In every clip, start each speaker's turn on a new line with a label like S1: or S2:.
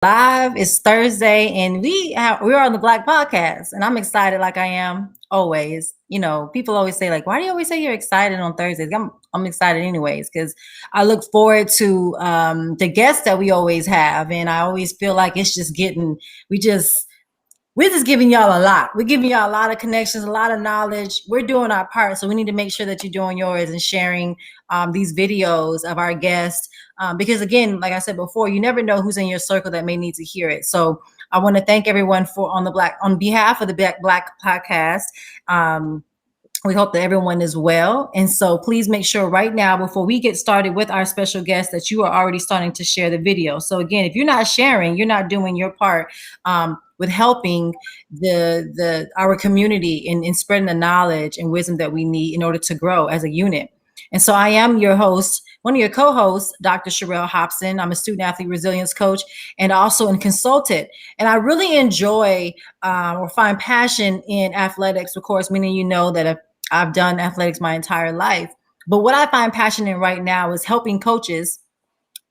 S1: Live. It's Thursday, and we're on the Black Podcast, and I'm excited, like I am always. People always say, like, "Why do you always say you're excited on Thursdays?" I'm excited anyways because I look forward to the guests that we always have, and I always feel like it's just getting we just we're just giving y'all a lot. We're giving y'all a lot of connections, a lot of knowledge. We're doing our part. So we need to make sure that you're doing yours and sharing these videos of our guests. Because again, like I said before, you never know who's in your circle that may need to hear it. So I want to thank everyone on behalf of the Black Podcast. We hope that everyone is well. And so please make sure right now, before we get started with our special guest, that you are already starting to share the video. So again, if you're not sharing, you're not doing your part with helping our community in spreading the knowledge and wisdom that we need in order to grow as a unit. And so I am your host, one of your co-hosts, Dr. Sherelle Hobson. I'm a student athlete resilience coach and also a consultant. And I really enjoy or find passion in athletics. Of course, many of you know that I've done athletics my entire life. But what I find passionate in right now is helping coaches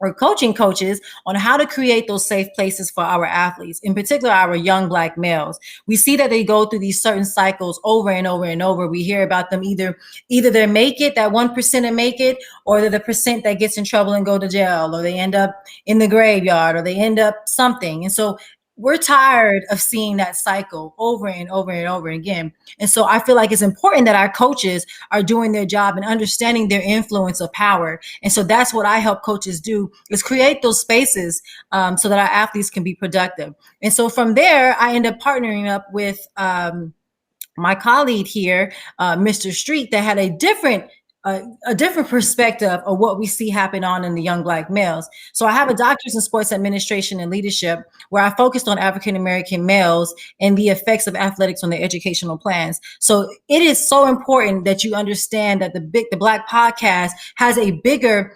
S1: or coaching coaches on how to create those safe places for our athletes, in particular our young Black males. We see that they go through these certain cycles over and over and over. We hear about them either they make it, that 1% that make it, or they're the percent that gets in trouble and go to jail, or they end up in the graveyard, or they end up something. And so we're tired of seeing that cycle over and over and over again. And so I feel like it's important that our coaches are doing their job and understanding their influence of power. And so that's what I help coaches do, is create those spaces so that our athletes can be productive. And so from there, I end up partnering up with my colleague here, Mr. Street, that had a different perspective of what we see happen on in the young Black males. So I have a doctorate in sports administration and leadership where I focused on African-American males and the effects of athletics on their educational plans. So it is so important that you understand that the Black Podcast has a bigger,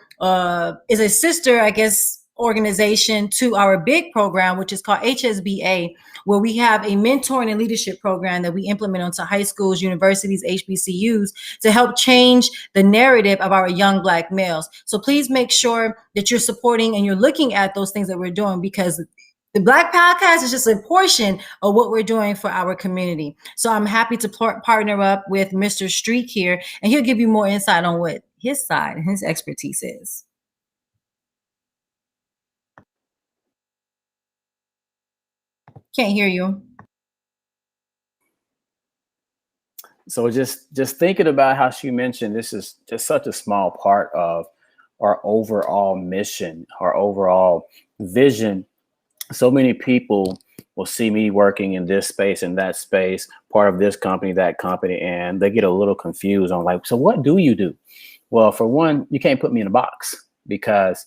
S1: is a sister, I guess, organization to our big program, which is called HSBA, where we have a mentoring and leadership program that we implement onto high schools, universities, HBCUs to help change the narrative of our young Black males. So please make sure that you're supporting and you're looking at those things that we're doing, because the Black Podcast is just a portion of what we're doing for our community. So I'm happy to partner up with Mr. Street here, and he'll give you more insight on what his side and his expertise is. Can't hear you.
S2: So just thinking about how she mentioned, this is just such a small part of our overall mission, our overall vision. So many people will see me working in this space and that space, part of this company, that company, and they get a little confused on, like, so what do you do? Well, for one, you can't put me in a box, because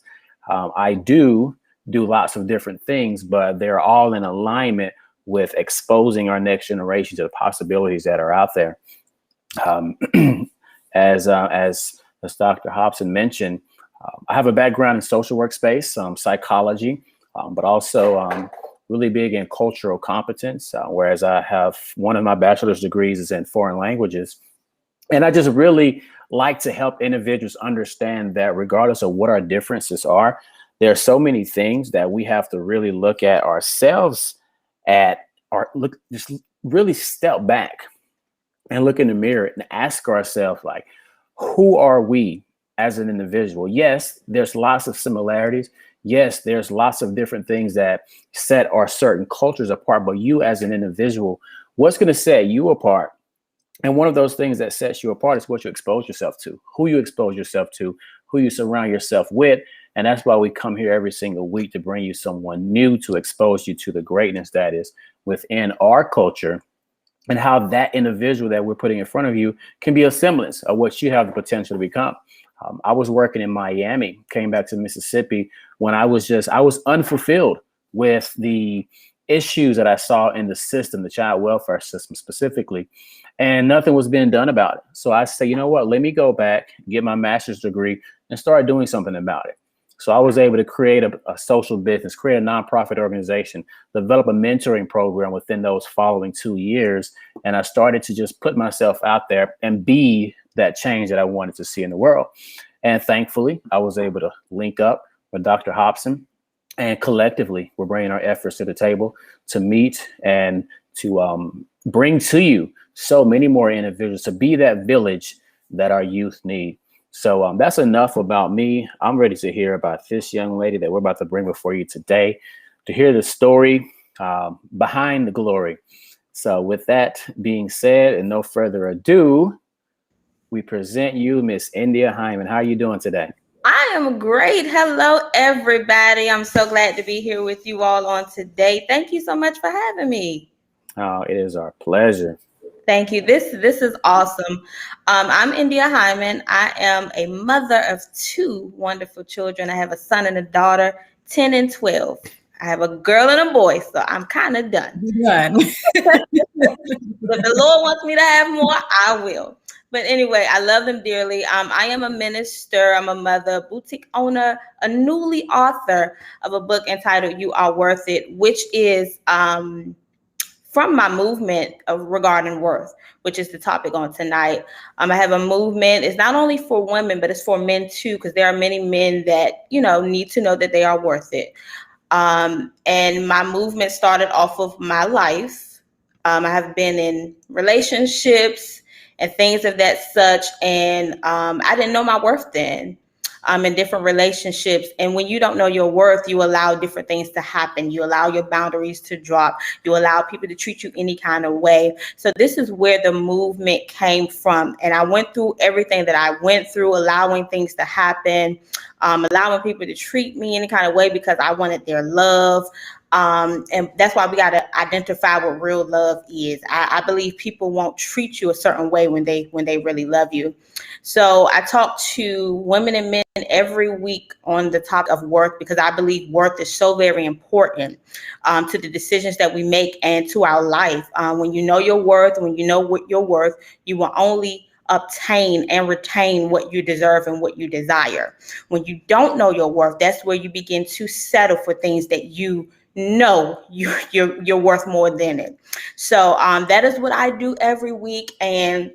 S2: I do lots of different things, but they're all in alignment with exposing our next generation to the possibilities that are out there. As Dr. Hobson mentioned, I have a background in social work space, psychology, but also really big in cultural competence, whereas I have one of my bachelor's degrees is in foreign languages. And I just really like to help individuals understand that regardless of what our differences are, there are so many things that we have to really look at ourselves just really step back and look in the mirror and ask ourselves, like, who are we as an individual? Yes, there's lots of similarities. Yes, there's lots of different things that set our certain cultures apart, but you as an individual, what's going to set you apart? And one of those things that sets you apart is what you expose yourself to, who you expose yourself to, who you surround yourself with. And that's why we come here every single week, to bring you someone new, to expose you to the greatness that is within our culture, and how that individual that we're putting in front of you can be a semblance of what you have the potential to become. I was working in Miami, came back to Mississippi when I was unfulfilled with the issues that I saw in the system, the child welfare system specifically, and nothing was being done about it. So I said, you know what, let me go back, get my master's degree, and start doing something about it. So I was able to create a social business, create a nonprofit organization, develop a mentoring program within those following 2 years. And I started to just put myself out there and be that change that I wanted to see in the world. And thankfully, I was able to link up with Dr. Hobson And collectively, we're bringing our efforts to the table to meet and to bring to you so many more individuals, to be that village that our youth need. So that's enough about me. I'm ready to hear about this young lady that we're about to bring before you today, to hear the story behind the glory. So with that being said, and no further ado, we present you Miss India Hyman. How are you doing today?
S3: I am great. Hello, everybody. I'm so glad to be here with you all on today. Thank you so much for having me.
S2: Oh, it is our pleasure.
S3: Thank you. This is awesome. I'm India Hyman. I am a mother of two wonderful children. I have a son and a daughter, 10 and 12. I have a girl and a boy, so I'm kind of done.
S1: Done.
S3: If the Lord wants me to have more, I will. But anyway, I love them dearly. I am a minister. I'm a mother, boutique owner, a newly author of a book entitled "You Are Worth It," which is from my movement of regarding worth, which is the topic on tonight. I have a movement. It's not only for women, but it's for men too, because there are many men that need to know that they are worth it. And my movement started off of my life. I have been in relationships and things of that such, and I didn't know my worth then. In different relationships, and when you don't know your worth, you allow different things to happen. You allow your boundaries to drop. You allow people to treat you any kind of way. So this is where the movement came from, and I went through everything that I went through, allowing things to happen, allowing people to treat me any kind of way because I wanted their love. And that's why we got to identify what real love is. I believe people won't treat you a certain way when they really love you. So I talk to women and men every week on the topic of worth, because I believe worth is so very important to the decisions that we make and to our life. When you know your worth, when you know what you're worth, you will only obtain and retain what you deserve and what you desire. When you don't know your worth, that's where you begin to settle for things that you know you're worth more than it. So that is what I do every week. And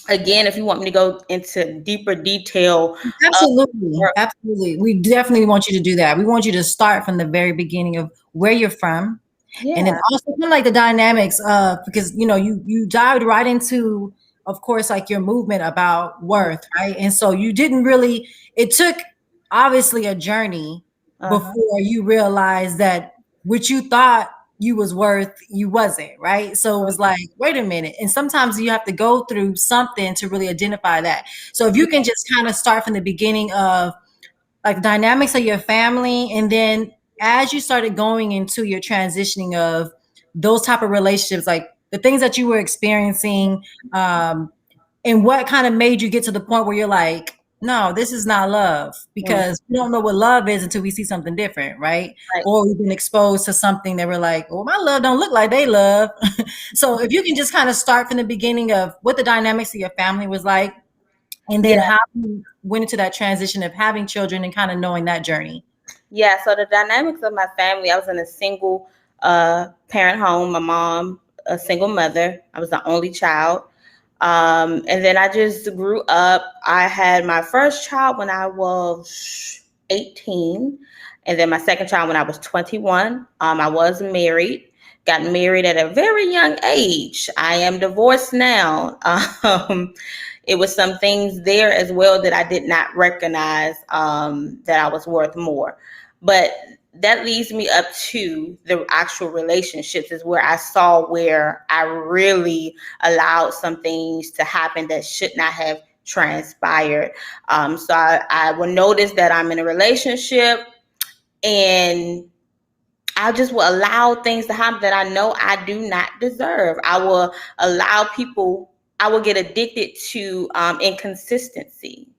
S3: again, if you want me to go into deeper detail.
S1: Absolutely. We definitely want you to do that. We want you to start from the very beginning of where you're from. Yeah. And then also kind of like the dynamics of, because, you dived right into, of course, like your movement about worth, right? And so you didn't really, it took obviously a journey before you realized that what you thought you was worth, you wasn't, right? So it was like, wait a minute. And sometimes you have to go through something to really identify that. So if you can just kind of start from the beginning of like dynamics of your family, and then as you started going into your transitioning of those type of relationships, like the things that you were experiencing, and what kind of made you get to the point where you're like, no, this is not love, because we don't know what love is until we see something different, right? Or we've been exposed to something that we're like, well, my love don't look like they love. So if you can just kind of start from the beginning of what the dynamics of your family was like, and then how you went into that transition of having children and kind of knowing that journey.
S3: Yeah, so the dynamics of my family, I was in a single parent home, my mom, a single mother. I was the only child. And then I just grew up. I had my first child when I was 18, and then my second child when I was 21. I was married, got married at a very young age. I am divorced now. It was some things there as well that I did not recognize, that I was worth more. But that leads me up to the actual relationships, is where I saw where I really allowed some things to happen that should not have transpired. So I will notice that I'm in a relationship and I just will allow things to happen that I know I do not deserve. I will allow people, I will get addicted to inconsistency.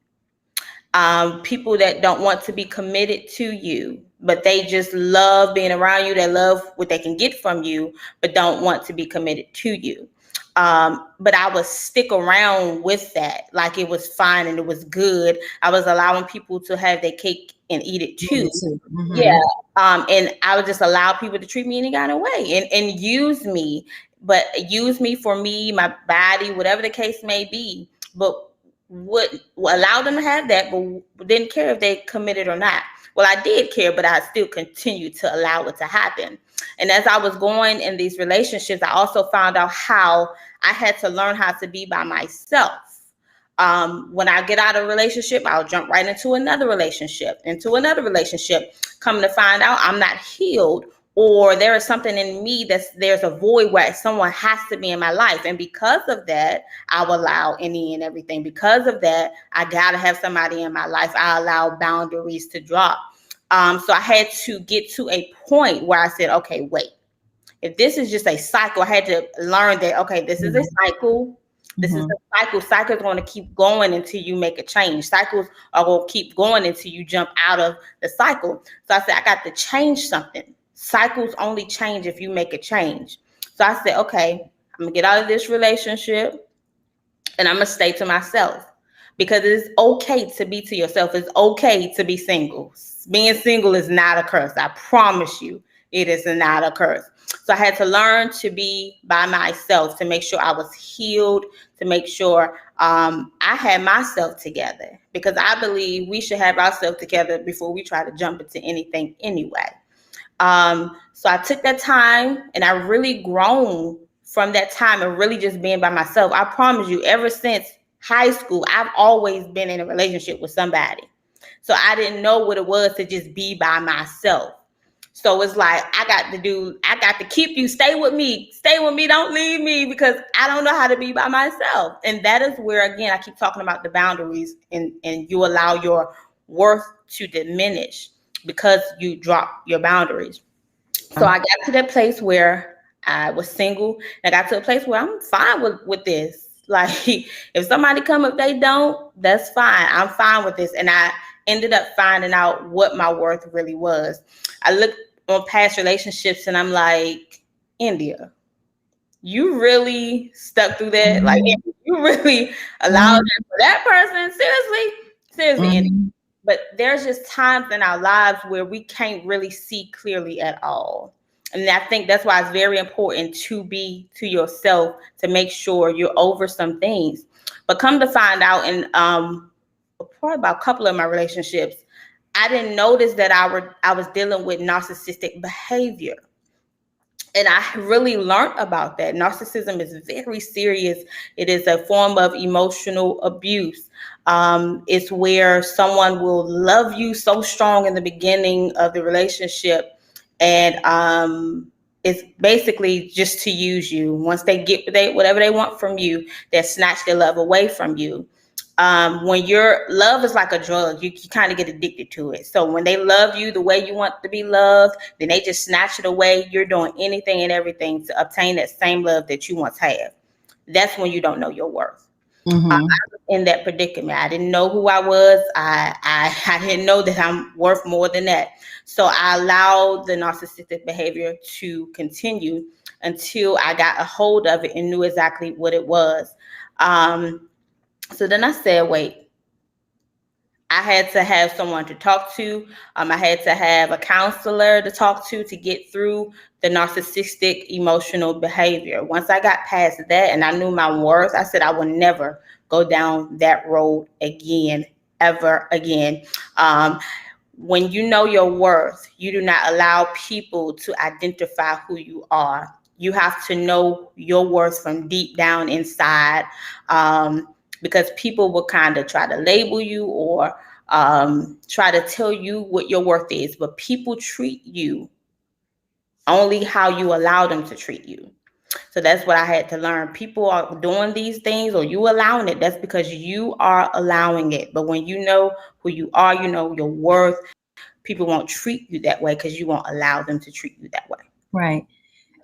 S3: People that don't want to be committed to you, but they just love being around you. They love what they can get from you, but don't want to be committed to you. But I would stick around with that like it was fine and it was good. I was allowing people to have their cake and eat it too. Mm-hmm. Yeah. And I would just allow people to treat me any kind of way and use me, but use me for me, my body, whatever the case may be. But would allow them to have that, but didn't care if they committed or not. Well, I did care, but I still continued to allow it to happen. And as I was going in these relationships, I also found out how I had to learn how to be by myself. When I get out of a relationship, I'll jump right into another relationship. Come to find out I'm not healed, or there is something in me there's a void where someone has to be in my life. And because of that, I'll allow any and everything. Because of that, I got to have somebody in my life. I allow boundaries to drop. So I had to get to a point where I said, okay, wait, if this is just a cycle, I had to learn that, okay, this is a cycle. This is a cycle. Cycles are going to keep going until you make a change. Cycles are going to keep going until you jump out of the cycle. So I said, I got to change something. Cycles only change if you make a change. So I said, okay, I'm going to get out of this relationship and I'm going to stay to myself, because it's okay to be to yourself. It's okay to be single. Being single is not a curse. I promise you, it is not a curse. So I had to learn to be by myself, to make sure I was healed, to make sure I had myself together, because I believe we should have ourselves together before we try to jump into anything anyway. So I took that time, and I really grown from that time and really just being by myself. I promise you, ever since high school, I've always been in a relationship with somebody. So I didn't know what it was to just be by myself. So it's like, I got to keep you, stay with me, don't leave me, because I don't know how to be by myself. And that is where, again, I keep talking about the boundaries, and you allow your worth to diminish because you drop your boundaries. So I got to that place where I was single, and I got to a place where I'm fine with this. Like, if somebody come, if they don't, that's fine. I'm fine with this. And I ended up finding out what my worth really was. I looked on past relationships and I'm like, India, you really stuck through that? Like, you really allowed that person? Seriously, India. But there's just times in our lives where we can't really see clearly at all. And I think that's why it's very important to be to yourself, to make sure you're over some things. But come to find out, in probably about a couple of my relationships, I didn't notice that I was dealing with narcissistic behavior. And I really learned about that. Narcissism is very serious. It is a form of emotional abuse. It's where someone will love you so strong in the beginning of the relationship, and it's basically just to use you. Once they get whatever they want from you, they snatch their love away from you. When your love is like a drug, you kind of get addicted to it. So when they love you the way you want to be loved, then they just snatch it away. You're doing anything and everything to obtain that same love that you once had. That's when you don't know your worth. I was in that predicament. I didn't know who I was. I didn't know that I'm worth more than that. So I allowed the narcissistic behavior to continue until I got a hold of it and knew exactly what it was. So then I said, wait, I had to have someone to talk to. I had to have a counselor to talk to get through the narcissistic emotional behavior. Once I got past that and I knew my worth, I said I would never go down that road again, ever again. When you know your worth, you do not allow people to identify who you are. You have to know your worth from deep down inside, because people will kind of try to label you or try to tell you what your worth is. But people treat you only how you allow them to treat you. So that's what I had to learn. People are doing these things, or you allowing it. That's because you are allowing it. But when you know who you are, you know your worth, people won't treat you that way because you won't allow them to treat you that way.
S1: Right.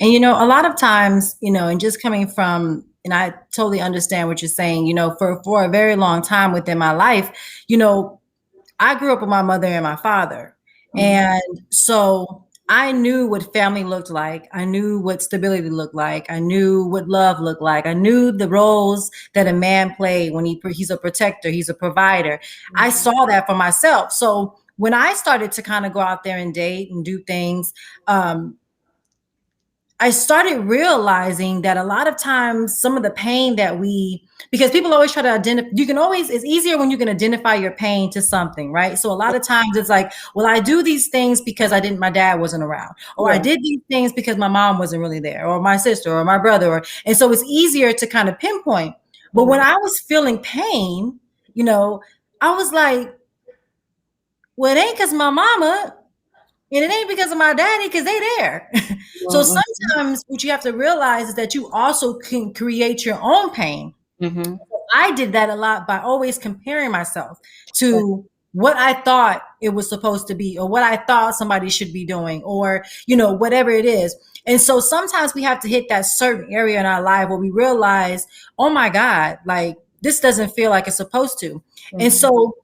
S1: And, a lot of times, and just coming from, and I totally understand what you're saying, for a very long time within my life, I grew up with my mother and my father. And so I knew what family looked like. I knew what stability looked like. I knew what love looked like. I knew the roles that a man played when he's a protector, he's a provider. I saw that for myself. So when I started to kind of go out there and date and do things, I started realizing that a lot of times some of the pain that because people always try to identify, it's easier when you can identify your pain to something, right? So a lot of times it's like, well, I do these things because my dad wasn't around, or I did these things because my mom wasn't really there, or my sister or my brother. And so it's easier to kind of pinpoint. But when I was feeling pain, I was like, well, it ain't because my mama, and it ain't because of my daddy, because they there. So sometimes what you have to realize is that you also can create your own pain. I did that a lot by always comparing myself to what I thought it was supposed to be, or what I thought somebody should be doing, or, whatever it is. And so sometimes we have to hit that certain area in our life where we realize, oh my God, like this doesn't feel like it's supposed to. And so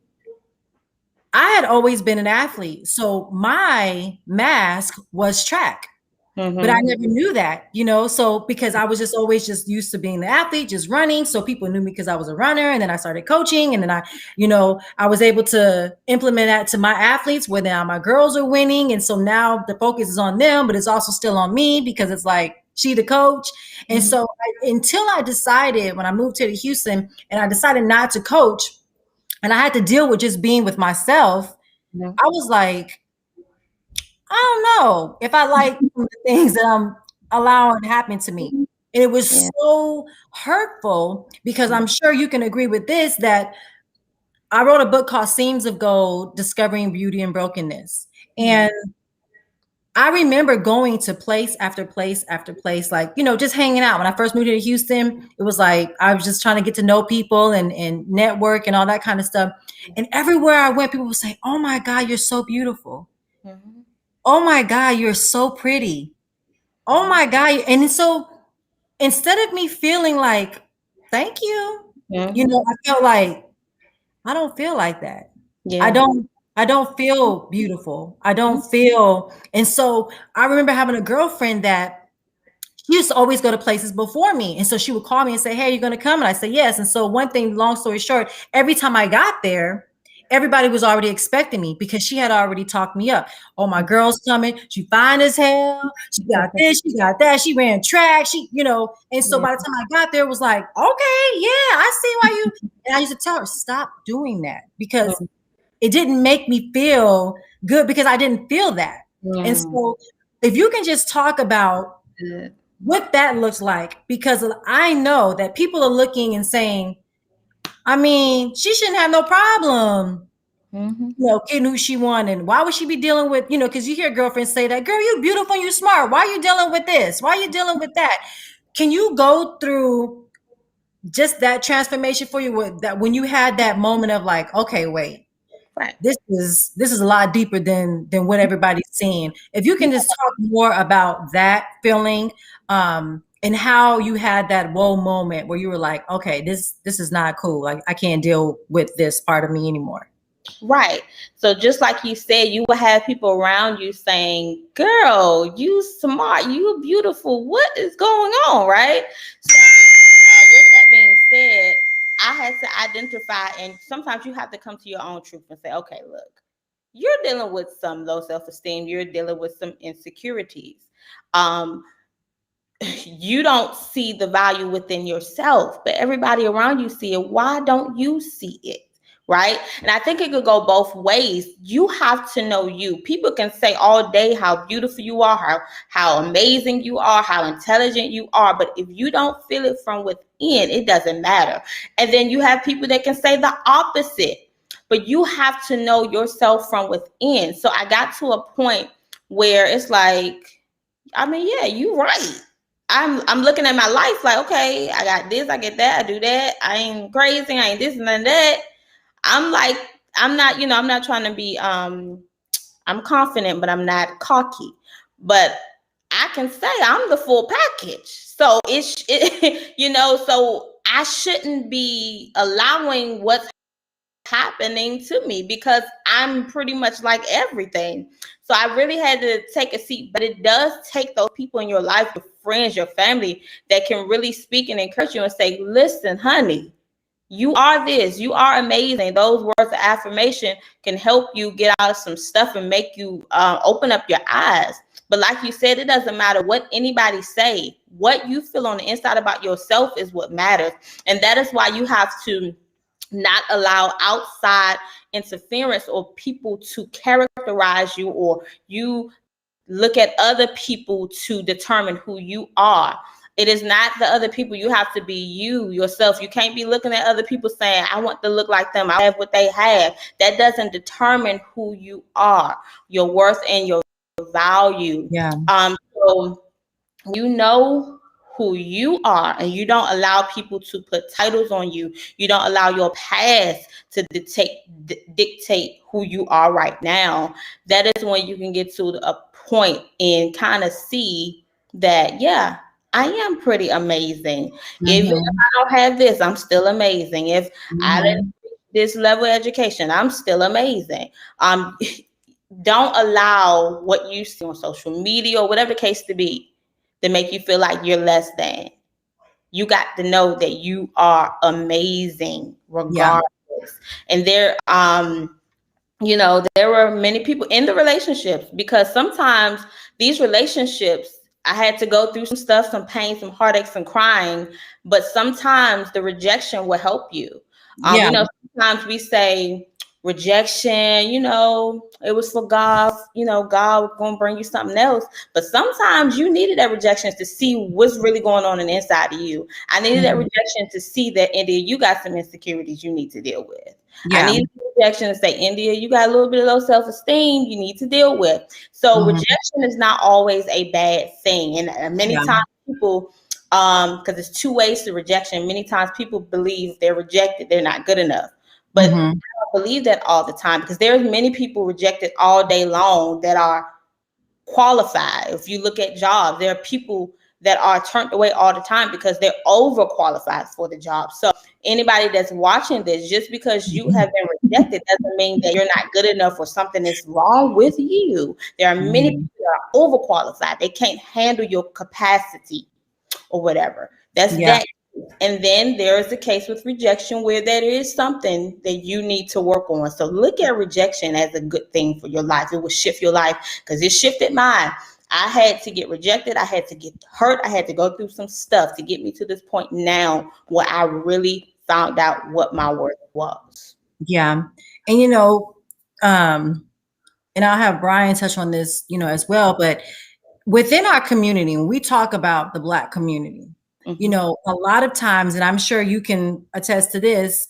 S1: I had always been an athlete. So my mask was track, but I never knew that, so because I was just always just used to being the athlete, just running. So people knew me because I was a runner. And then I started coaching, and then I was able to implement that to my athletes where now my girls are winning. And so now the focus is on them, but it's also still on me because it's like she the coach. And so until I decided when I moved here to Houston and I decided not to coach, and I had to deal with just being with myself, I was like, I don't know if I like the things that I'm allowing to happen to me. And it was so hurtful because I'm sure you can agree with this, that I wrote a book called Seams of Gold, Discovering Beauty in Brokenness. And I remember going to place after place after place, like, just hanging out. When I first moved to Houston, it was like, I was just trying to get to know people and network and all that kind of stuff. And everywhere I went, people would say, oh my God, you're so beautiful. Oh my God, you're so pretty. Oh my God. And so instead of me feeling like, thank you, I felt like, I don't feel like that. I don't feel beautiful. I don't feel. And so I remember having a girlfriend that she used to always go to places before me. And so she would call me and say, hey, you're going to come? And I say, yes. And so one thing, long story short, every time I got there, everybody was already expecting me because she had already talked me up. Oh, my girl's coming. She fine as hell. She got this, she got that. She ran track. And so by the time I got there, it was like, okay, yeah, I see why you. And I used to tell her, stop doing that, because it didn't make me feel good, because I didn't feel that. And so if you can just talk about what that looks like, because I know that people are looking and saying, I mean, she shouldn't have no problem, getting who she wanted. And why would she be dealing with, because you hear girlfriends say that, girl, you beautiful and you smart. Why are you dealing with this? Why are you dealing with that? Can you go through just that transformation for you, that when you had that moment of like, okay, wait, this is a lot deeper than what everybody's seeing. If you can just talk more about that feeling, and how you had that whoa moment where you were like, okay, this is not cool. Like, I can't deal with this part of me anymore.
S3: Right. So just like you said, you will have people around you saying, girl, you smart, you beautiful. What is going on? Right. So with that being said, I had to identify, and sometimes you have to come to your own truth and say, okay, look, you're dealing with some low self-esteem. You're dealing with some insecurities. You don't see the value within yourself, but everybody around you see it. Why don't you see it? Right. And I think it could go both ways. You have to know you. People can say all day how beautiful you are, how amazing you are, how intelligent you are. But if you don't feel it from within, it doesn't matter. And then you have people that can say the opposite. But you have to know yourself from within. So I got to a point where it's like, I mean, yeah, you're right. I'm looking at my life like, okay, I got this, I get that, I do that. I ain't crazy, I ain't this and that. I'm like, I'm not, I'm not trying to be, I'm confident, but I'm not cocky. But I can say I'm the full package. So so I shouldn't be allowing what's happening to me, because I'm pretty much like everything. So I really had to take a seat, but it does take those people in your life, your friends, your family, that can really speak and encourage you and say, listen, honey, You are this, you are amazing. Those words of affirmation can help you get out of some stuff and make you open up your eyes. But like you said, it doesn't matter what anybody say. What you feel on the inside about yourself is what matters. And that is why you have to not allow outside interference or people to characterize you, or you look at other people to determine who you are. It is not the other people. You have to be you yourself. You can't be looking at other people saying, I want to look like them, I have what they have. That doesn't determine who you are, your worth and your value.
S1: Yeah.
S3: So you know who you are, and you don't allow people to put titles on you. You don't allow your past to dictate who you are right now. That is when you can get to a point and kind of see that, yeah, I am pretty amazing. Even if I don't have this, I'm still amazing. If I didn't reach this level of education, I'm still amazing. Don't allow what you see on social media or whatever the case to be to make you feel like you're less than. You got to know that you are amazing regardless. And there were many people in the relationships, because sometimes these relationships, I had to go through some stuff, some pain, some heartache, some crying, but sometimes the rejection will help you. Sometimes we say rejection, it was for God, God was going to bring you something else. But sometimes you needed that rejection to see what's really going on the inside of you. I needed that rejection to see that, India, you got some insecurities you need to deal with. I needed rejection to say, India, you got a little bit of low self-esteem you need to deal with. So rejection is not always a bad thing. And many times people, because it's two ways to rejection. Many times people believe they're rejected, they're not good enough. But I don't believe that all the time, because there's many people rejected all day long that are qualified. If you look at jobs, there are people that are turned away all the time because they're overqualified for the job. So anybody that's watching this, just because you have been rejected doesn't mean that you're not good enough or something is wrong with you. There are many people that are overqualified. They can't handle your capacity or whatever. That's that. And then there is a case with rejection where there is something that you need to work on. So look at rejection as a good thing for your life. It will shift your life, because it shifted mine. I had to get rejected. I had to get hurt. I had to go through some stuff to get me to this point now where I really found out what my worth was.
S1: Yeah. And, and I'll have Brian touch on this, as well. But within our community, when we talk about the Black community, a lot of times, and I'm sure you can attest to this,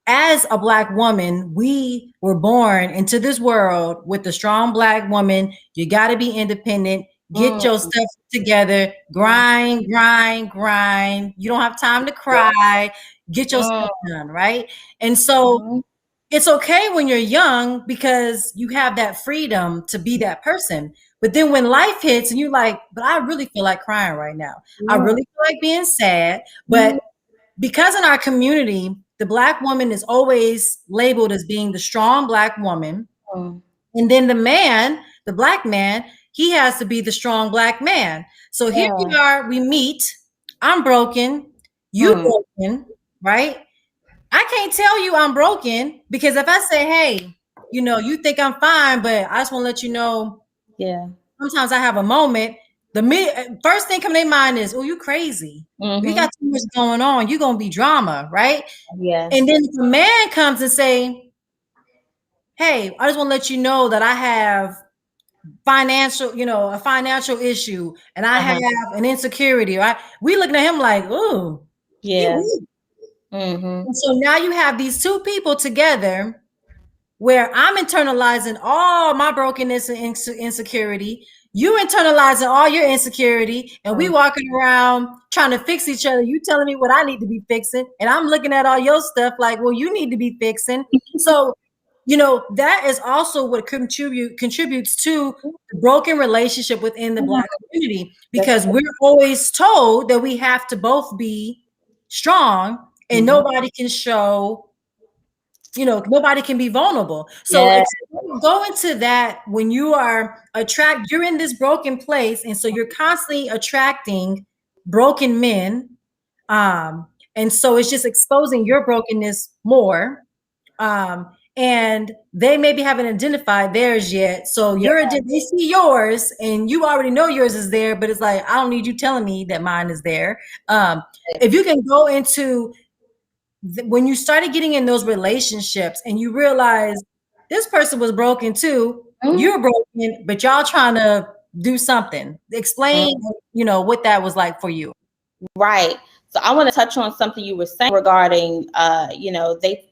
S1: as a Black woman, we were born into this world with the strong Black woman. You got to be independent, get your stuff together, grind. You don't have time to cry, get your stuff done, right? And so it's okay when you're young because you have that freedom to be that person. But then when life hits and you're like, but I really feel like crying right now. I really feel like being sad. But because in our community, the Black woman is always labeled as being the strong Black woman. And then the Black man, he has to be the strong Black man. So here we are, we meet, I'm broken, you broken, right? I can't tell you I'm broken, because if I say, hey, you think I'm fine, but I just want to let you know, sometimes I have a moment. The first thing coming to their mind is, oh, you crazy. You got too much going on. You're going to be drama, right?
S3: Yeah.
S1: And then if a man comes and say, hey, I just want to let you know that I have a financial issue, and I have an insecurity. Right? We looking at him like, ooh,
S3: yeah.
S1: And so now you have these two people together where I'm internalizing all my brokenness and insecurity. You internalizing all your insecurity, and we walking around trying to fix each other. You telling me what I need to be fixing, and I'm looking at all your stuff like, well, you need to be fixing. So, that is also what contributes to the broken relationship within the Black community, because we're always told that we have to both be strong, and nobody can show, nobody can be vulnerable. So go into that when you are you're in this broken place. And so you're constantly attracting broken men. And And so it's just exposing your brokenness more. And they maybe haven't identified theirs yet. So they see yours and you already know yours is there, but it's like, I don't need you telling me that mine is there. If you can go into when you started getting in those relationships and you realize this person was broken too, you're broken, but y'all trying to do something. Explain, what that was like for you.
S3: Right. So I want to touch on something you were saying regarding,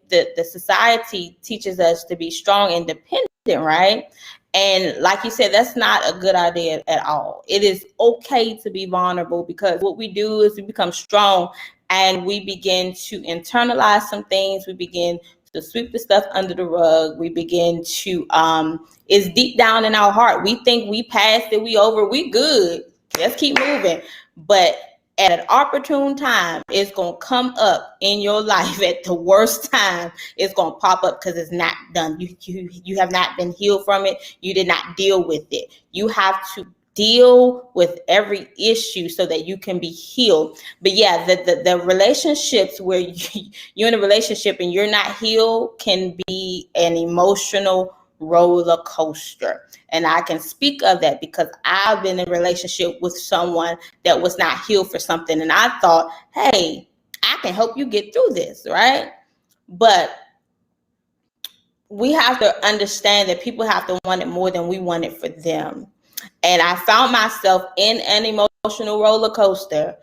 S3: the society teaches us to be strong and dependent, right? And like you said, that's not a good idea at all. It is okay to be vulnerable, because what we do is we become strong and we begin to internalize some things. We begin to sweep the stuff under the rug. We begin to, it's deep down in our heart. We think we passed it, we over, we good. Let's keep moving. But at an opportune time, it's going to come up in your life. At the worst time, it's going to pop up because it's not done. You have not been healed from it. You did not deal with it. You have to deal with every issue so that you can be healed. But yeah, the relationships where you're in a relationship and you're not healed can be an emotional roller coaster. And I can speak of that because I've been in a relationship with someone that was not healed for something. And I thought, hey, I can help you get through this, right? But we have to understand that people have to want it more than we want it for them. And I found myself in an emotional roller coaster.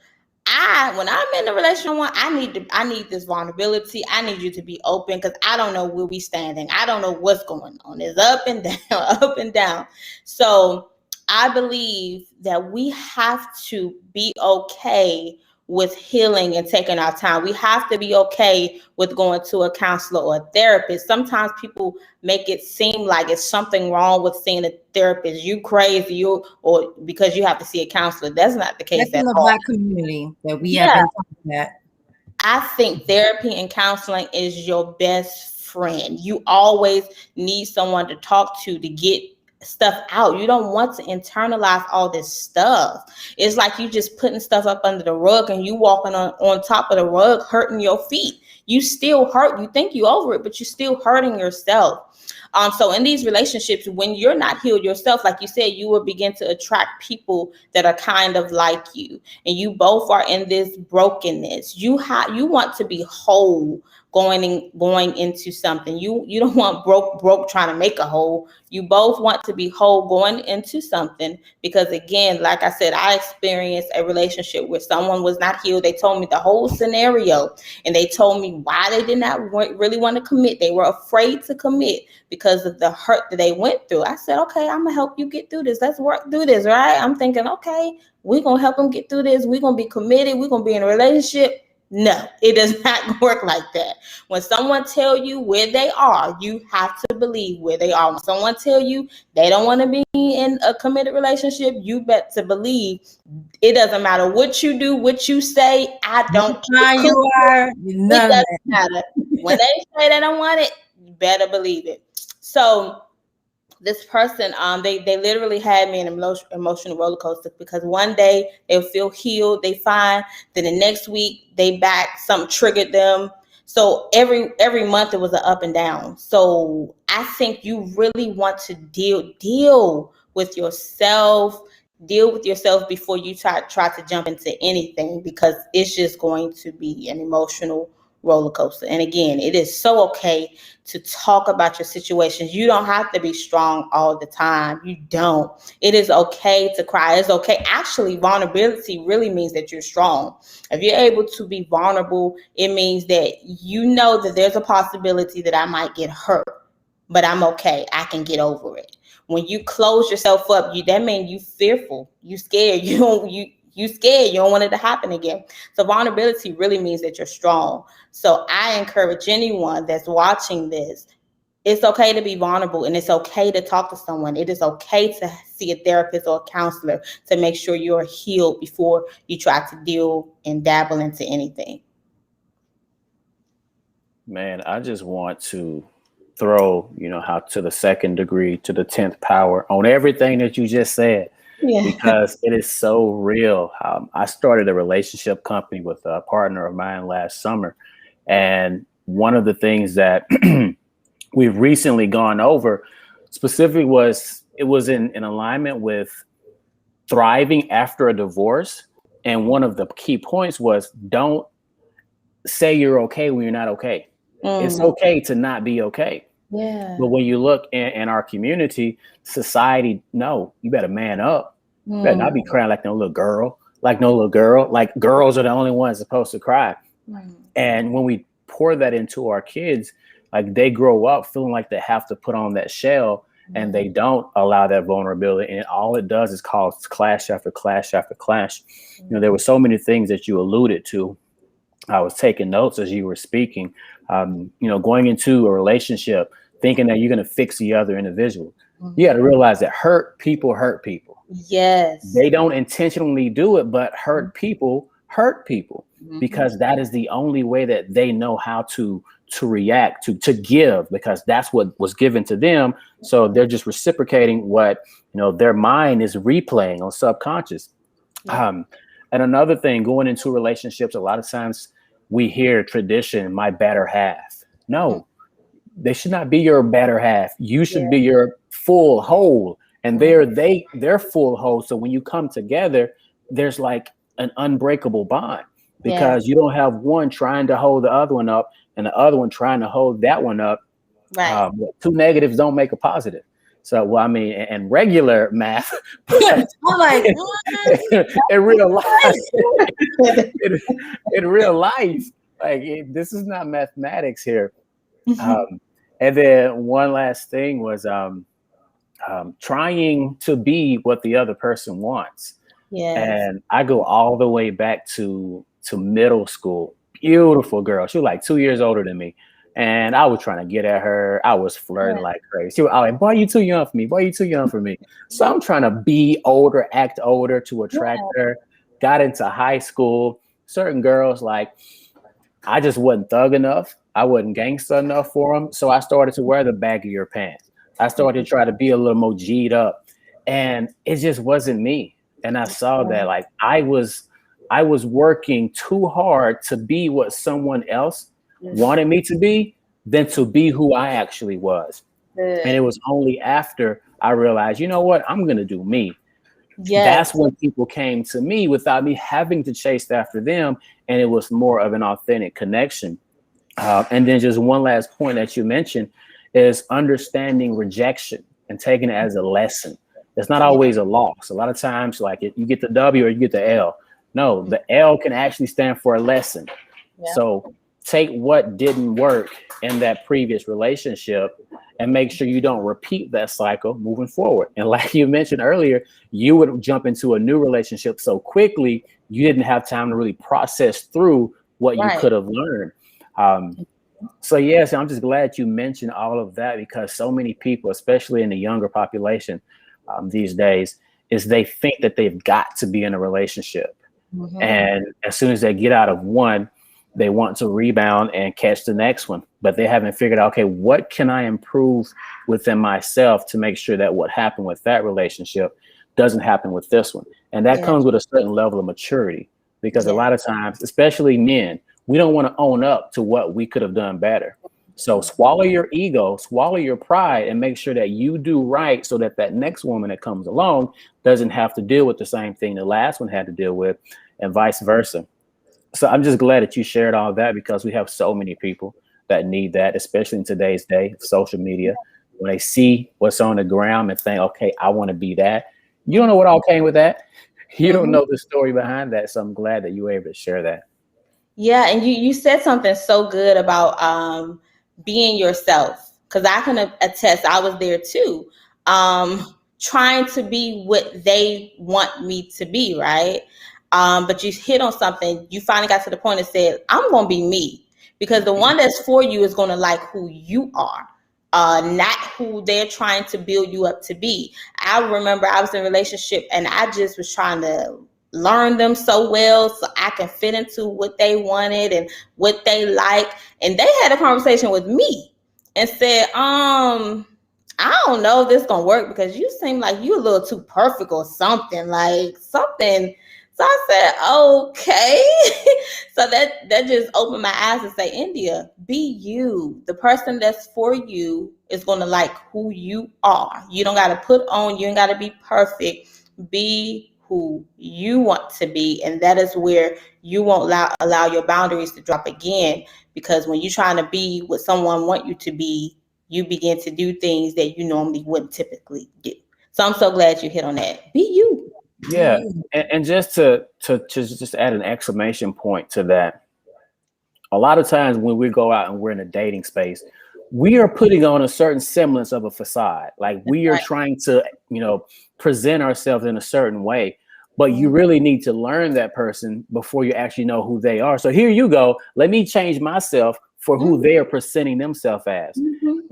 S3: When I'm in a relationship, I need this vulnerability. I need you to be open, because I don't know where we standing. I don't know what's going on. It's up and down, up and down. So I believe that we have to be okay with healing and taking our time. We have to be okay with going to a counselor or a therapist. Sometimes people make it seem like it's something wrong with seeing a therapist. You crazy, or because you have to see a counselor. That's not the case.
S1: That's in the Black community that we have been talking about.
S3: I think therapy and counseling is your best friend. You always need someone to talk to get stuff out. You don't want to internalize all this stuff. It's like you just putting stuff up under the rug and you walking on top of the rug, hurting your feet. You still hurt. You think you over it, but you're still hurting yourself. So in these relationships, when you're not healed yourself, like you said, you will begin to attract people that are kind of like you, and you both are in this brokenness. You want to be whole going into something. You don't want broke trying to make a whole. You both want to be whole going into something, because again, like I said, I experienced a relationship where someone was not healed. They told me the whole scenario, and they told me why they did not really want to commit. They were afraid to commit because of the hurt that they went through. I said, okay, I'm gonna help you get through this. Let's work through this, right? I'm thinking, okay, we're gonna help them get through this. We're gonna be committed. We're gonna be in a relationship. No, it does not work like that. When someone tell you where they are, you have to believe where they are. When someone tell you they don't want to be in a committed relationship, you bet to believe it doesn't matter what you do, what you say. I don't care.
S1: You are.
S3: It doesn't matter. When they say they don't want it, you better believe it. So this person, they literally had me in an emotional roller coaster, because one day they'll feel healed, they fine. Then the next week they back, something triggered them. So every month it was an up and down. So I think you really want to deal with yourself. Deal with yourself before you try to jump into anything, because it's just going to be an emotional roller coaster. And again, it is so okay to talk about your situations. You don't have to be strong all the time. You don't. It is okay to cry. It's okay. Actually, vulnerability really means that you're strong. If you're able to be vulnerable, it means that you know that there's a possibility that I might get hurt, but I'm okay. I can get over it. When you close yourself up, that means you fearful, you scared, you scared, you don't want it to happen again. So vulnerability really means that you're strong. So I encourage anyone that's watching this, it's okay to be vulnerable, and it's okay to talk to someone. It is okay to see a therapist or a counselor to make sure you're healed before you try to deal and dabble into anything.
S2: Man, I just want to throw, how to the second degree, to the 10th power on everything that you just said.
S3: Yeah.
S2: because it is so real. I started a relationship company with a partner of mine last summer. And one of the things that we've recently gone over specifically was it was in alignment with thriving after a divorce. And one of the key points was don't say you're okay when you're not okay. It's okay to not be okay.
S3: Yeah.
S2: But when you look in our community, society, no, you better man up. You better not be crying like no little girl, like no little girl. Like girls are the only ones supposed to cry. And when we pour that into our kids, like they grow up feeling like they have to put on that shell and they don't allow that vulnerability. And all it does is cause clash after clash after clash. You know, there were so many things that you alluded to. I was taking notes as you were speaking, you know, going into a relationship, thinking that you're going to fix the other individual. You got to realize that hurt people hurt people.
S3: Yes.
S2: They don't intentionally do it, but hurt people because that is the only way that they know how to react, to give, because that's what was given to them. So they're just reciprocating what, you know, their mind is replaying on subconscious. And another thing, going into relationships, a lot of times we hear tradition, my better half. No, they should not be your better half. You should be your full whole. And they're full whole. So when you come together, there's like an unbreakable bond because you don't have one trying to hold the other one up and the other one trying to hold that one up.
S3: Right.
S2: Two negatives don't make a positive. So, well, I mean, and regular math,
S1: I'm like,
S2: in real life, in real life, like this is not mathematics here. And then one last thing was trying to be what the other person wants. And I go all the way back to middle school. Beautiful girl. She was like 2 years older than me. And I was trying to get at her. I was flirting like crazy. She was like, boy, you too young for me. Boy, you too young for me. So I'm trying to be older, act older to attract her. Got into high school. Certain girls, like, I just wasn't thug enough. I wasn't gangster enough for them. So I started to wear the baggier pants. I started to try to be a little more G'd up. And it just wasn't me. And I saw that, like, I was working too hard to be what someone else wanted me to be than to be who I actually was. And it was only after I realized, you know what, I'm going to do me. That's when people came to me without me having to chase after them. And it was more of an authentic connection. And then just one last point that you mentioned is understanding rejection and taking it as a lesson. It's not always a loss. A lot of times, like you get the W or you get the L. No, the L can actually stand for a lesson. So take what didn't work in that previous relationship and make sure you don't repeat that cycle moving forward. And like you mentioned earlier, you would jump into a new relationship so quickly, you didn't have time to really process through what you could have learned. So yes, I'm just glad you mentioned all of that because so many people, especially in the younger population these days, is they think that they've got to be in a relationship. And as soon as they get out of one, they want to rebound and catch the next one, but they haven't figured out, okay, what can I improve within myself to make sure that what happened with that relationship doesn't happen with this one? And that comes with a certain level of maturity because a lot of times, especially men, we don't want to own up to what we could have done better. So swallow your ego, swallow your pride, and make sure that you do right so that that next woman that comes along doesn't have to deal with the same thing the last one had to deal with, and vice versa. So I'm just glad that you shared all that because we have so many people that need that, especially in today's day of social media. When they see what's on the ground and think, okay, I want to be that. You don't know what all came with that. You don't know the story behind that. So I'm glad that you were able to share that.
S3: Yeah, and you said something so good about being yourself, because I can attest, I was there too, trying to be what they want me to be, right? But you hit on something. You finally got to the point and said, I'm going to be me, because the one that's for you is going to like who you are, not who they're trying to build you up to be. I remember I was in a relationship and I just was trying to learn them so well so I can fit into what they wanted and what they like. And they had a conversation with me and said, I don't know if this gonna work because you seem like you a little too perfect or something, like something. So I said, okay. So that just opened my eyes to say, India, be you. The person that's for you is gonna like who you are. You don't gotta put on, you ain't gotta be perfect. Be who you want to be. And that is where you won't allow your boundaries to drop again. Because when you're trying to be what someone want you to be, you begin to do things that you normally wouldn't typically do. So I'm so glad you hit on that. Be you.
S2: Yeah, and just to just add an exclamation point to that, a lot of times when we go out and we're in a dating space, we are putting on a certain semblance of a facade. Like we are trying to, present ourselves in a certain way, but you really need to learn that person before you actually know who they are. So here you go. Let me change myself for who they are presenting themselves as.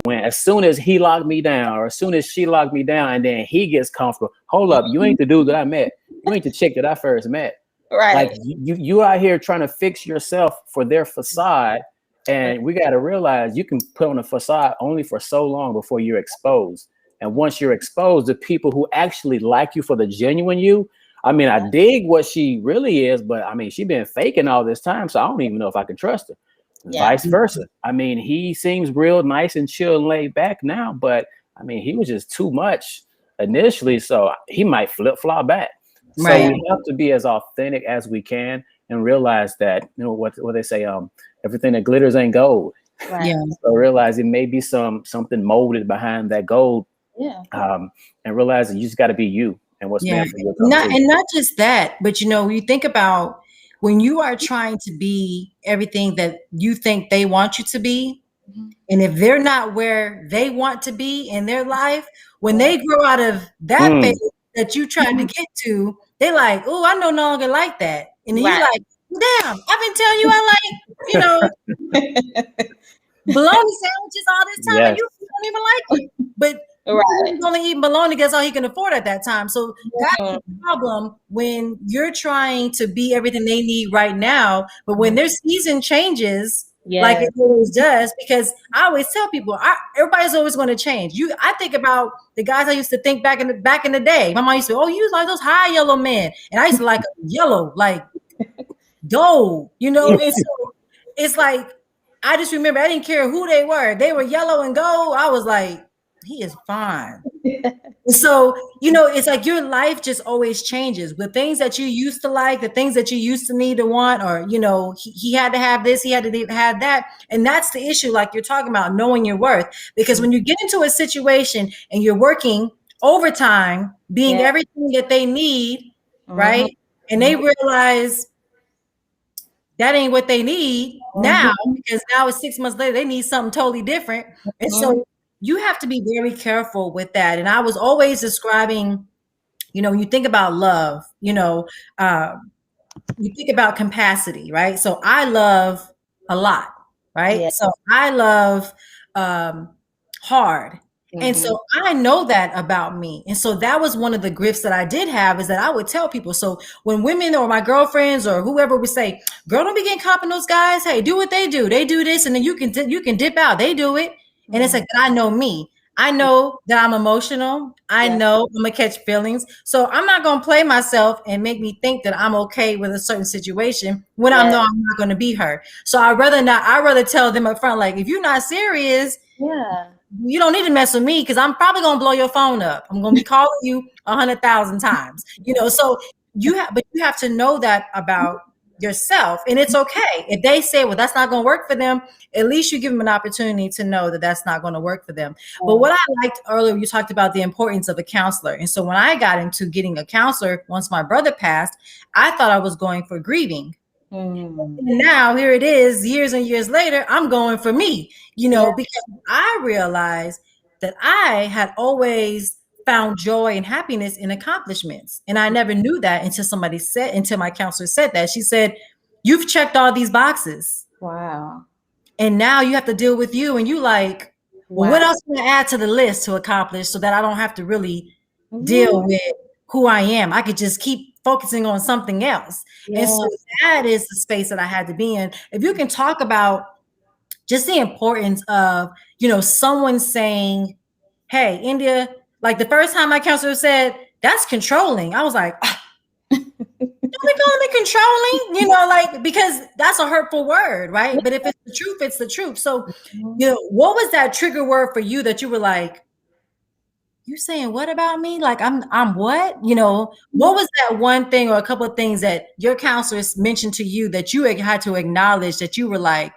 S2: When as soon as he locked me down, or as soon as she locked me down, and then he gets comfortable, hold up, you ain't the dude that I met. You ain't the chick that I first met.
S3: Right.
S2: Like you out here trying to fix yourself for their facade. And we got to realize you can put on a facade only for so long before you're exposed. And once you're exposed, the people who actually like you for the genuine you, I mean, I dig what she really is, but I mean, she's been faking all this time. So I don't even know if I can trust her. Vice versa. I mean, he seems real nice and chill and laid back now, but I mean, he was just too much initially. So he might flip-flop back. So we have to be as authentic as we can and realize that, what they say, everything that glitters ain't gold.
S3: Right. Yeah.
S2: So realize it may be something molded behind that gold.
S3: Yeah.
S2: And realize that you just got to be you and what's meant for you.
S1: Not just that, but you think about when you are trying to be everything that you think they want you to be, and if they're not where they want to be in their life, when they grow out of that phase that you tried to get to, they're like, oh, I no longer like that. And then you're like, damn, I've been telling you I like, bologna sandwiches all this time, and you don't even like it. But he's only eating bologna because all he can afford at that time. So that's the problem when you're trying to be everything they need right now. But when their season changes, like it always does, because I always tell people, everybody's always going to change. I think about the guys I used to think back in the day. My mom used to, oh, you like those high yellow men, and I used to like yellow, like gold, And so it's like I just remember I didn't care who they were. They were yellow and gold. I was like, he is fine. So, it's like your life just always changes. The things that you used to like, the things that you used to need to want, or, he had to have this, he had to have that. And that's the issue, like you're talking about, knowing your worth. Because when you get into a situation and you're working overtime, being everything that they need, right? And they realize that ain't what they need now, because now it's 6 months later, they need something totally different. And so you have to be very careful with that. And I was always describing, when you think about love, you think about capacity, right? So I love a lot, right? Yeah. So I love hard. And so I know that about me. And so that was one of the gifts that I did have, is that I would tell people. So when women or my girlfriends or whoever would say, girl, don't be getting caught in those guys. Hey, do what they do. They do this, and then you can dip out. They do it. And it's like, I know me. I know that I'm emotional. I know I'm gonna catch feelings. So I'm not gonna play myself and make me think that I'm okay with a certain situation when I know I'm not gonna be her. So I'd rather tell them up front, like, if you're not serious, you don't need to mess with me, because I'm probably gonna blow your phone up. I'm gonna be calling you 100,000 times. So you have to know that about yourself, and it's okay if they say, well, that's not going to work for them. At least you give them an opportunity to know that that's not going to work for them. But what I liked earlier, you talked about the importance of a counselor. And so when I got into getting a counselor, once my brother passed, I thought I was going for grieving. And now here it is, years and years later, I'm going for me, because I realized that I had always found joy and happiness in accomplishments. And I never knew that until my counselor said that. She said, you've checked all these boxes.
S3: Wow.
S1: And now you have to deal with you. And you like, well, what else can I add to the list to accomplish so that I don't have to really deal with who I am? I could just keep focusing on something else. And so that is the space that I had to be in. If you can talk about just the importance of, someone saying, hey, India, like the first time my counselor said, that's controlling. I was like, don't be calling me controlling, you know, like, because that's a hurtful word, right? But if it's the truth, it's the truth. So, you know, what was that trigger word for you that you were like, you saying what about me? Like I'm what? You know, what was that one thing or a couple of things that your counselors mentioned to you that you had to acknowledge that you were like,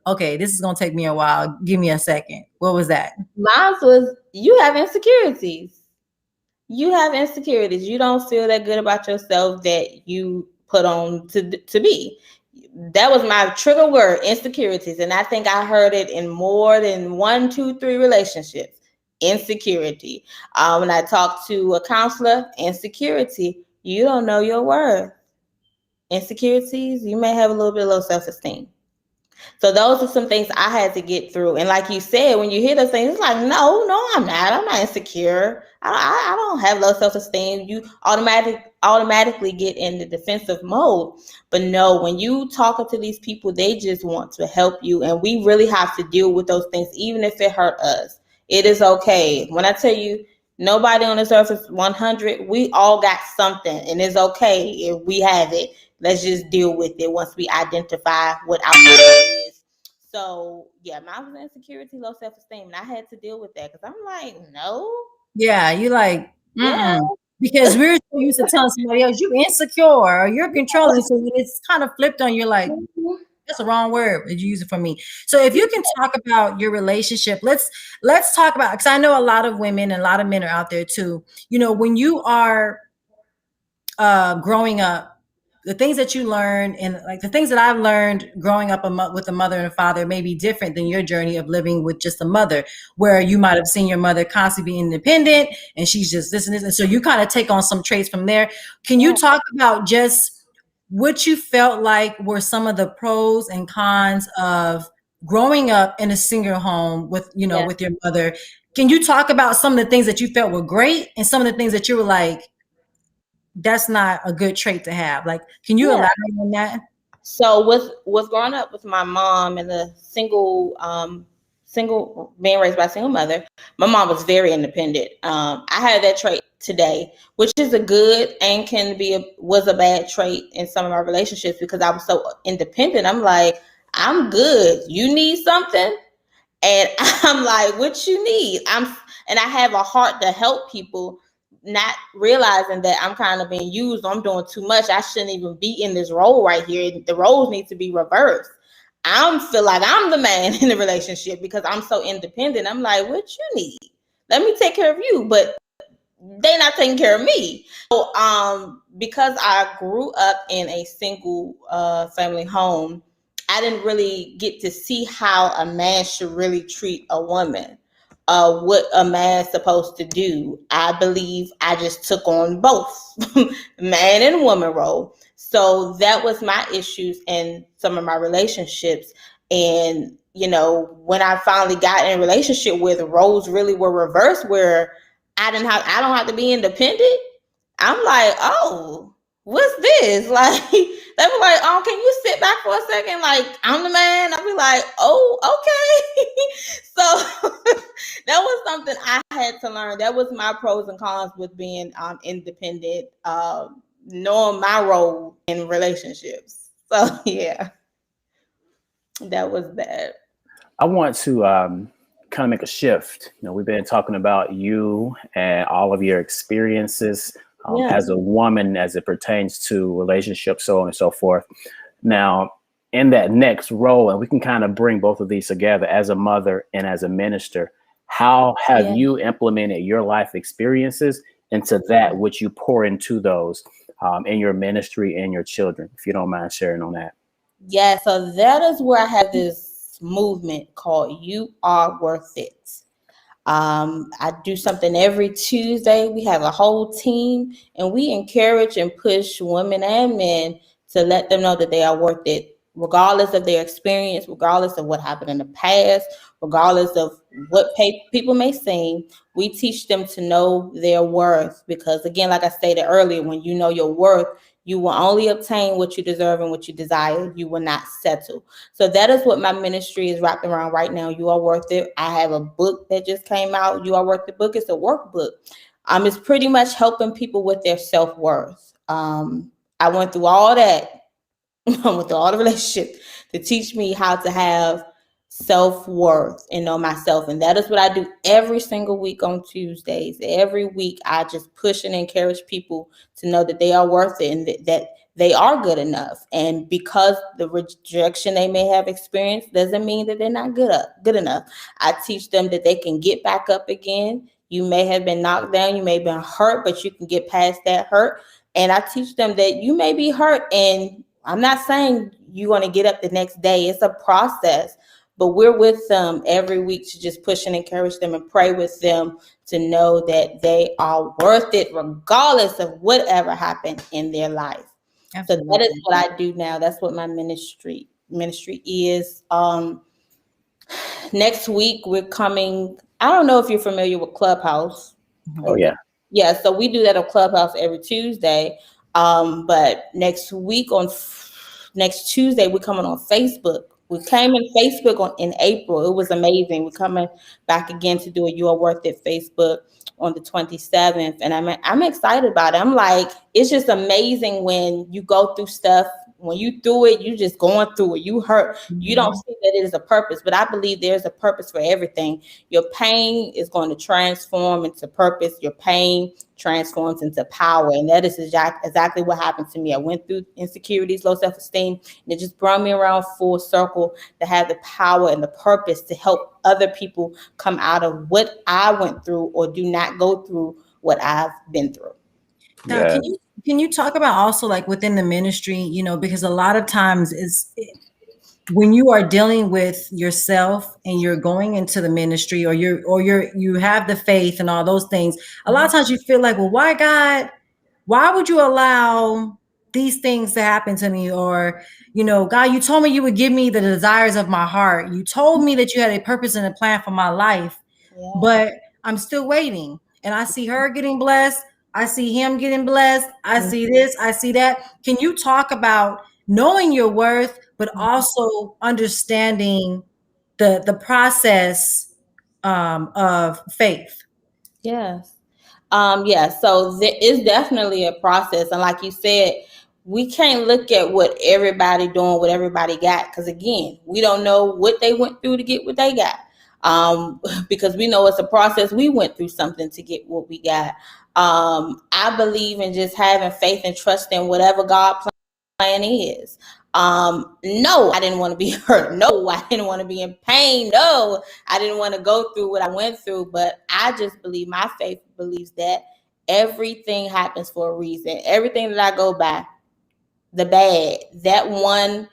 S1: okay, this is gonna take me a while. Give me a second. What was that?
S3: Mine was, you have insecurities. You have insecurities. You don't feel that good about yourself that you put on to be. That was my trigger word, insecurities. And I think I heard it in more than 1, 2, 3 relationships. Insecurity. When I talked to a counselor, insecurity. You don't know your worth. Insecurities, you may have a little bit of low self-esteem. So those are some things I had to get through. And like you said, when you hear those things, it's like, no, I'm not. I'm not insecure. I don't have low self-esteem. You automatically get in the defensive mode. But no, when you talking to these people, they just want to help you. And we really have to deal with those things, even if it hurt us. It is okay. When I tell you, nobody on this earth is 100. We all got something, and it's okay if we have it. Let's just deal with it once we identify what our problem is. So yeah, mine was insecurity, low self-esteem, and I had to deal with that because I'm like, no.
S1: Yeah, you like,
S3: Yeah.
S1: because we're so used to telling somebody else you insecure or you're controlling. So when it's kind of flipped on you, like, that's the wrong word. Did you use it for me? So if you can talk about your relationship, let's talk about, because I know a lot of women and a lot of men are out there too. You know, when you are growing up, the things that you learn and like the things that I've learned growing up with a mother and a father may be different than your journey of living with just a mother, where you might have seen your mother constantly be independent and she's just this and this. And so you kind of take on some traits from there. Can you talk about just what you felt like were some of the pros and cons of growing up in a single home with, you know, with your mother? Can you talk about some of the things that you felt were great and some of the things that you were like, that's not a good trait to have? Like, can you elaborate on that?
S3: So with growing up with my mom and the single being raised by a single mother, my mom was very independent. I had that trait today, which is a good and was a bad trait in some of my relationships because I was so independent. I'm like, I'm good. You need something? And I'm like, what you need? And I have a heart to help people, not realizing that I'm kind of being used. I'm doing too much. I shouldn't even be in this role right here. The roles need to be reversed. I feel like I'm the man in the relationship because I'm so independent. I'm like, what you need? Let me take care of you. But they're not taking care of me. So because I grew up in a single family home, I didn't really get to see how a man should really treat a woman. What a man's supposed to do. I believe I just took on both man and woman role. So that was my issues in some of my relationships. And, you know, when I finally got in a relationship where the roles really were reversed, where I don't have to be independent, I'm like, oh, what's this? Like, they be like, oh, can you sit back for a second? Like, I'm the man. I'll be like, oh, okay. So that was something I had to learn. That was my pros and cons with being independent, knowing my role in relationships. So yeah, that was that.
S2: I want to kind of make a shift. You know, we've been talking about you and all of your experiences as a woman as it pertains to relationships, so on and so forth. Now, in that next role, and we can kind of bring both of these together as a mother and as a minister, how have you implemented your life experiences into that which you pour into those in your ministry and your children, if you don't mind sharing on that?
S3: Yeah, so that is where I have this movement called You Are Worth It. I do something every Tuesday. We have a whole team and we encourage and push women and men to let them know that they are worth it, regardless of their experience, regardless of what happened in the past, regardless of what people may seem. We teach them to know their worth because, again, like I stated earlier, when you know your worth, You will only obtain what you deserve and what you desire. You will not settle. So that is what my ministry is wrapped around right now. You are worth it. I have a book that just came out. You are worth the book. It's a workbook. It's pretty much helping people with their self-worth. I went through all that. I went through all the relationship to teach me how to have self-worth and know myself. And that is what I do every single week on Tuesdays. Every week, I just push and encourage people to know that they are worth it and that they are good enough. And because the rejection they may have experienced doesn't mean that they're not good enough. I teach them that they can get back up again. You may have been knocked down, you may have been hurt, but you can get past that hurt. And I teach them that you may be hurt, and I'm not saying you're going to get up the next day. It's a process. But we're with them every week to just push and encourage them and pray with them to know that they are worth it regardless of whatever happened in their life. Absolutely. So that is what I do now. That's what my ministry is. Next week we're coming. I don't know if you're familiar with Clubhouse.
S2: Oh, yeah.
S3: Yeah, so we do that on Clubhouse every Tuesday. But next Tuesday, we're coming on Facebook. We came in Facebook in April. It was amazing. We're coming back again to do a You Are Worth It Facebook on the 27th. And I'm excited about it. I'm like, it's just amazing when you go through stuff. When you do it, you just going through it. You hurt. You don't see that it is a purpose. But I believe there's a purpose for everything. Your pain is going to transform into purpose. Your pain transforms into power. And that is exactly what happened to me. I went through insecurities, low self-esteem, and it just brought me around full circle to have the power and the purpose to help other people come out of what I went through or do not go through what I've been through.
S1: Now, can you talk about also like within the ministry, because a lot of times when you are dealing with yourself and you're going into the ministry or you have the faith and all those things, a lot of times you feel like, well, why God, why would you allow these things to happen to me? Or, God, you told me you would give me the desires of my heart. You told me that you had a purpose and a plan for my life, but I'm still waiting. And I see her getting blessed. I see him getting blessed. I see this, I see that. Can you talk about knowing your worth, but also understanding the process of faith?
S3: Yes. So there is definitely a process. And like you said, we can't look at what everybody doing, what everybody got. Because again, we don't know what they went through to get what they got. Because we know it's a process. We went through something to get what we got. I believe in just having faith and trust in whatever God's plan is. No, I didn't want to be hurt. No, I didn't want to be in pain. No, I didn't want to go through what I went through. But I just believe, my faith believes that everything happens for a reason. Everything that I go by, the bad, that one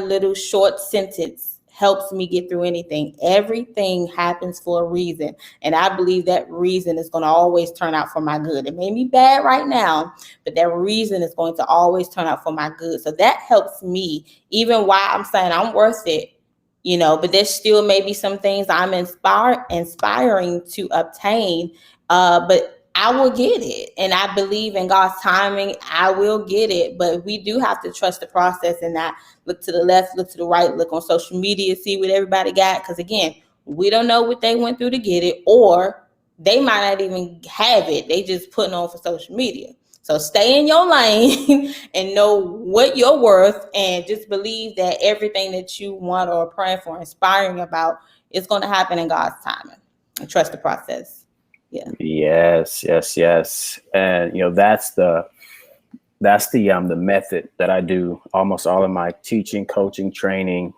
S3: little short sentence helps me get through anything. Everything happens for a reason. And I believe that reason is going to always turn out for my good. It may be bad right now, but that reason is going to always turn out for my good. So that helps me, even while I'm saying I'm worth it, but there still may be some things I'm inspiring to obtain, but I will get it. And I believe in God's timing. I will get it. But we do have to trust the process and not look to the left, look to the right, look on social media, see what everybody got. Because again, we don't know what they went through to get it, or they might not even have it. They just putting on for social media. So stay in your lane and know what you're worth, and just believe that everything that you want or are praying for, inspiring about, is going to happen in God's timing. And trust the process. Yeah. Yes.
S2: And that's the method that I do almost all of my teaching, coaching, training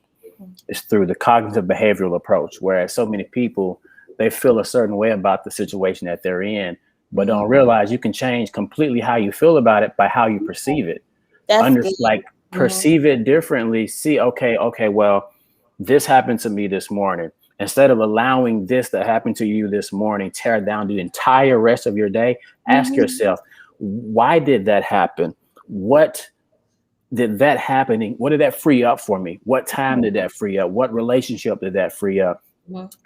S2: is through the cognitive behavioral approach, whereas so many people, they feel a certain way about the situation that they're in, but don't realize you can change completely how you feel about it by how you perceive it. Perceive it differently. See, okay, well, this happened to me this morning. Instead of allowing this to happen to you this morning, tear down the entire rest of your day, ask yourself, why did that happen? What did that happen? What did that free up for me? What time did that free up? What relationship did that free up?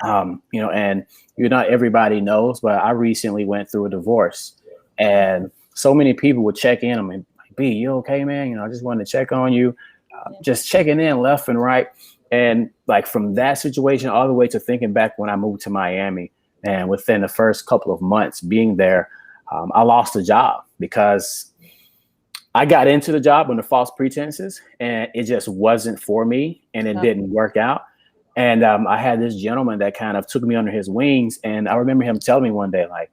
S2: And not everybody knows, but I recently went through a divorce, and so many people would check in. I mean, B, you okay, man? I just wanted to check on you. Just checking in left and right. And like from that situation all the way to thinking back when I moved to Miami, and within the first couple of months being there, I lost a job because I got into the job under false pretenses and it just wasn't for me and it didn't work out. And I had this gentleman that kind of took me under his wings. And I remember him telling me one day, like,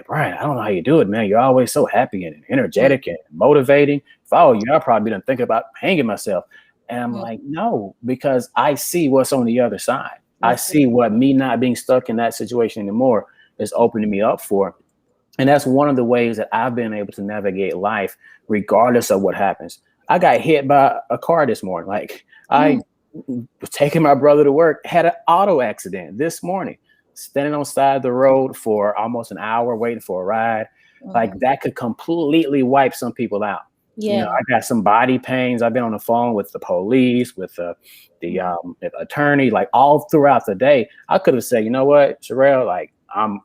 S2: Brian, I don't know how you do it, man. You're always so happy and energetic and motivating. If I were you, I probably didn't think about hanging myself. And I'm like, no, because I see what's on the other side. I see what me not being stuck in that situation anymore is opening me up for. And that's one of the ways that I've been able to navigate life, regardless of what happens. I got hit by a car this morning. Like I was taking my brother to work, had an auto accident this morning, standing on the side of the road for almost an hour waiting for a ride. Like that could completely wipe some people out. I got some body pains. I've been on the phone with the police, with the attorney, like all throughout the day. I could have said, you know what, Sherelle, like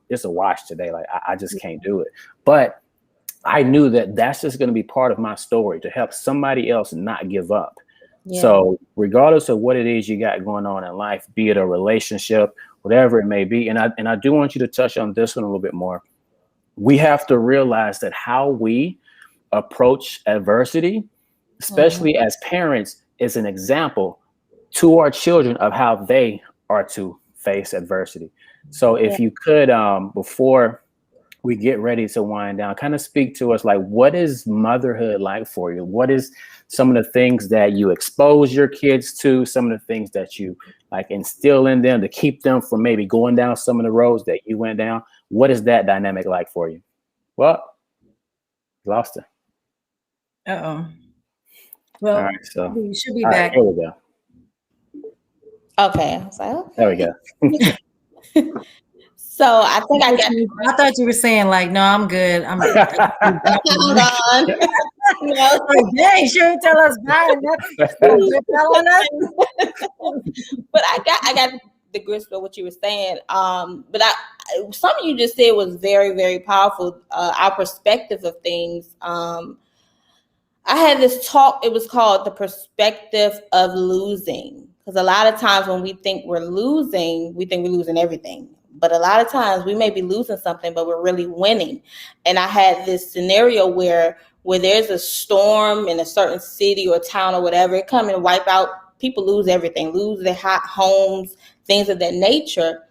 S2: it's a wash today. Like I just can't do it. But I knew that that's just going to be part of my story to help somebody else not give up. So regardless of what it is you got going on in life, be it a relationship, whatever it may be. And I do want you to touch on this one a little bit more. We have to realize that how we approach adversity, especially as parents, is an example to our children of how they are to face adversity. So if you could, before we get ready to wind down, kind of speak to us, like, what is motherhood like for you? What is some of the things that you expose your kids to, some of the things that you like instill in them to keep them from maybe going down some of the roads that you went down? What is that dynamic like for you? Well, lost it.
S1: Uh-oh. Well, all right, so we should be back.
S2: Right, here we go.
S3: Okay. I was like, okay.
S2: There we go.
S3: So I think
S1: I thought you were saying like, no, I'm good. I'm hold
S3: on.
S1: No, like, dang, sure, tell us bye.
S3: But I got the grist of what you were saying. But something you just said was very, very powerful. Our perspective of things. I had this talk, it was called the perspective of losing. Because a lot of times when we think we're losing, we think we're losing everything. But a lot of times we may be losing something, but we're really winning. And I had this scenario where there's a storm in a certain city or town or whatever, it come and wipe out, people lose everything, lose their hot homes, things of that nature.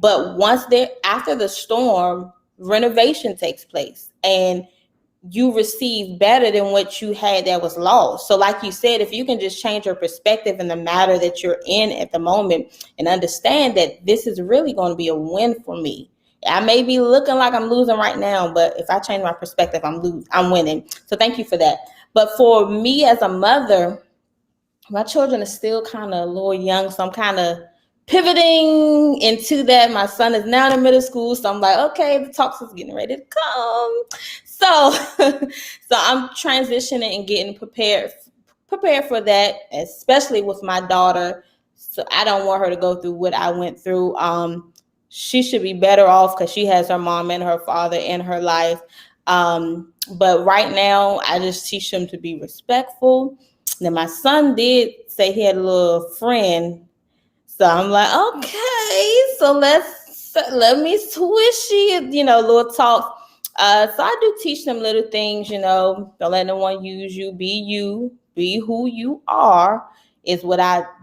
S3: But after the storm, renovation takes place. And you receive better than what you had that was lost. So like you said, if you can just change your perspective in the matter that you're in at the moment and understand that this is really going to be a win for me. I may be looking like I'm losing right now, but if I change my perspective, I'm winning. So thank you for that. But for me as a mother, my children are still kind of a little young, so I'm kind of pivoting into that. My son is now in middle school, so I'm like, okay, the talks is getting ready to come. So I'm transitioning and getting prepared for that, especially with my daughter. So I don't want her to go through what I went through. She should be better off because she has her mom and her father in her life. But right now, I just teach them to be respectful. Then my son did say he had a little friend. So I'm like, okay, so let me swishy, little talk. So I do teach them little things, don't let no one use you, be who you are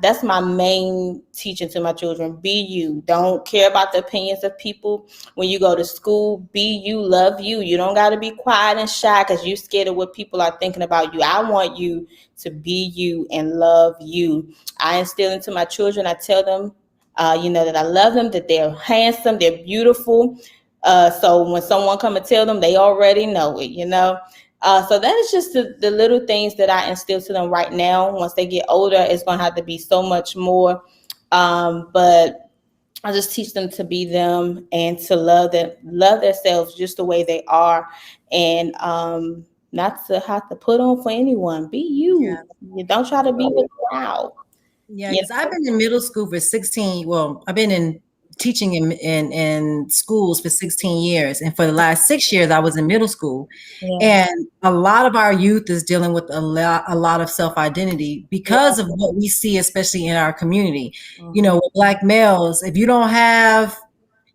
S3: that's my main teaching to my children. Be you. Don't care about the opinions of people. When you go to school, be you, love you. You don't got to be quiet and shy because you're scared of what people are thinking about you. I want you to be you and love you. I instill into my children, I tell them, that I love them, that they're handsome, they're beautiful. So when someone come and tell them, they already know it, So that is just the little things that I instill to them right now. Once they get older, it's going to have to be so much more. But I just teach them to be them and to love themselves just the way they are, and not to have to put on for anyone. Be you. Yeah. You don't try to be the crowd.
S1: Yeah, because I've been in middle school for 16. Well, I've been in teaching in schools for 16 years. And for the last 6 years, I was in middle school.
S3: Yeah.
S1: And a lot of our youth is dealing with a lot of self-identity because of what we see, especially in our community. You know, with Black males, if you don't have,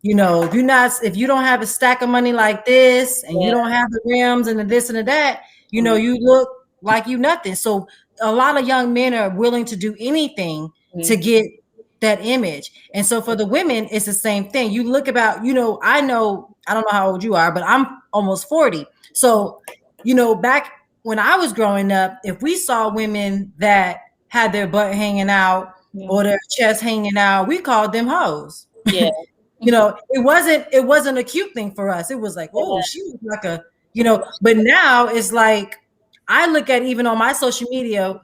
S1: you know, if you don't have a stack of money like this, and you don't have the rims and the this and the that, you know, you look like you nothing. So a lot of young men are willing to do anything to get that image. And so for the women, it's the same thing. You look about, you know, I don't know how old you are, but I'm almost 40. So, you know, back when I was growing up, if we saw women that had their butt hanging out or their chest hanging out, we called them hoes.
S3: Yeah.
S1: You know, it wasn't a cute thing for us. It was like, oh, she was like a, you know, but now it's like, I look at even on my social media,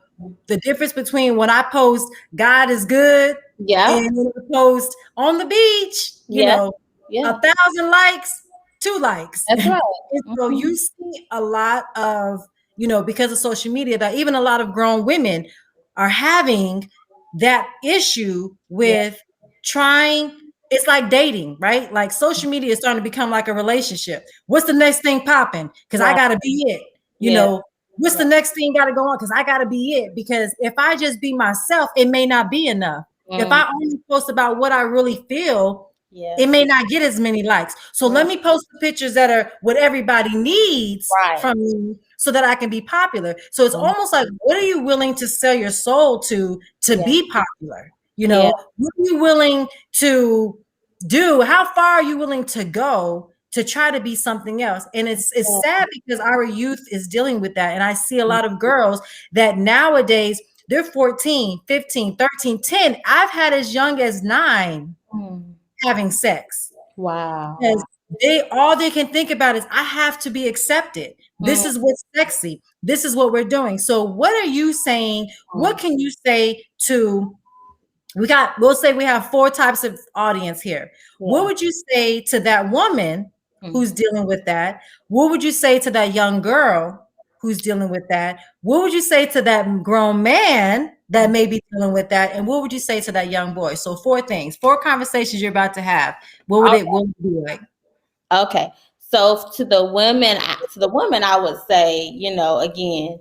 S1: the difference between when I post God is good and when I post on the beach, you know, 1,000 likes, 2 likes.
S3: That's right.
S1: And so you see a lot of, you know, because of social media, that even a lot of grown women are having that issue with trying. It's like dating, right? Like social media is starting to become like a relationship. What's the next thing popping? Because I gotta be it. You know, what's the next thing gotta go on? Because I gotta be it. Because if I just be myself, it may not be enough. If I only post about what I really feel, it may not get as many likes. So let me post the pictures that are what everybody needs from me so that I can be popular. So it's almost like, what are you willing to sell your soul to be popular? You know, what are you willing to do? How far are you willing to go to try to be something else? And it's sad because our youth is dealing with that. And I see a lot of girls that nowadays they're 14, 15, 13, 10. I've had as young as 9 having sex.
S3: Wow.
S1: Because all they can think about is, I have to be accepted. This is what's sexy. This is what we're doing. So what are you saying? What can you say to, we'll say we have 4 types of audience here. What would you say to that woman who's dealing with that? What would you say to that young girl who's dealing with that? What would you say to that grown man that may be dealing with that? And what would you say to that young boy? So 4 things, 4 conversations you're about to have. What would it be like?
S3: Okay. So to the women, I would say, you know, again,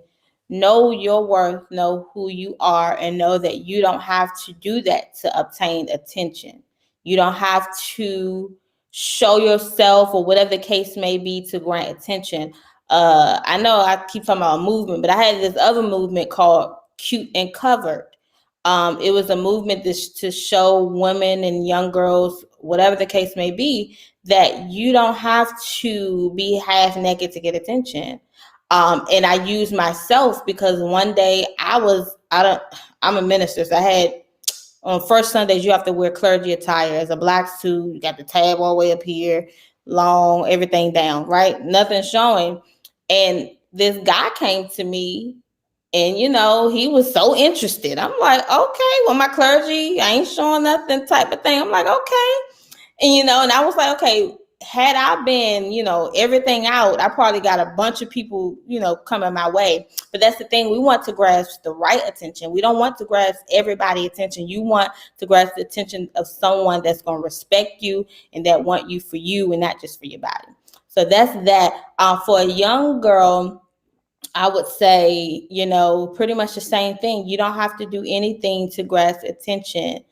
S3: know your worth, know who you are, and know that you don't have to do that to obtain attention. You don't have to show yourself or whatever the case may be to grant attention. I know I keep talking about a movement, but I had this other movement called Cute and Covered. It was a movement to show women and young girls, whatever the case may be, that you don't have to be half naked to get attention. And I use myself because one day I'm a minister. So I had, on first Sundays, you have to wear clergy attire as a black suit. You got the tab all the way up here, long, everything down, right? Nothing showing. And this guy came to me and, you know, he was so interested. I'm like, okay, well, my clergy, I ain't showing nothing type of thing. I'm like, okay. And, you know, and I was like, okay, had I been, you know, everything out, I probably got a bunch of people, you know, coming my way. But that's the thing. We want to grasp the right attention. We don't want to grasp everybody's attention. You want to grasp the attention of someone that's going to respect you and that want you for you and not just for your body. So that's that. For a young girl, I would say, you know, pretty much the same thing. You don't have to do anything to grasp attention.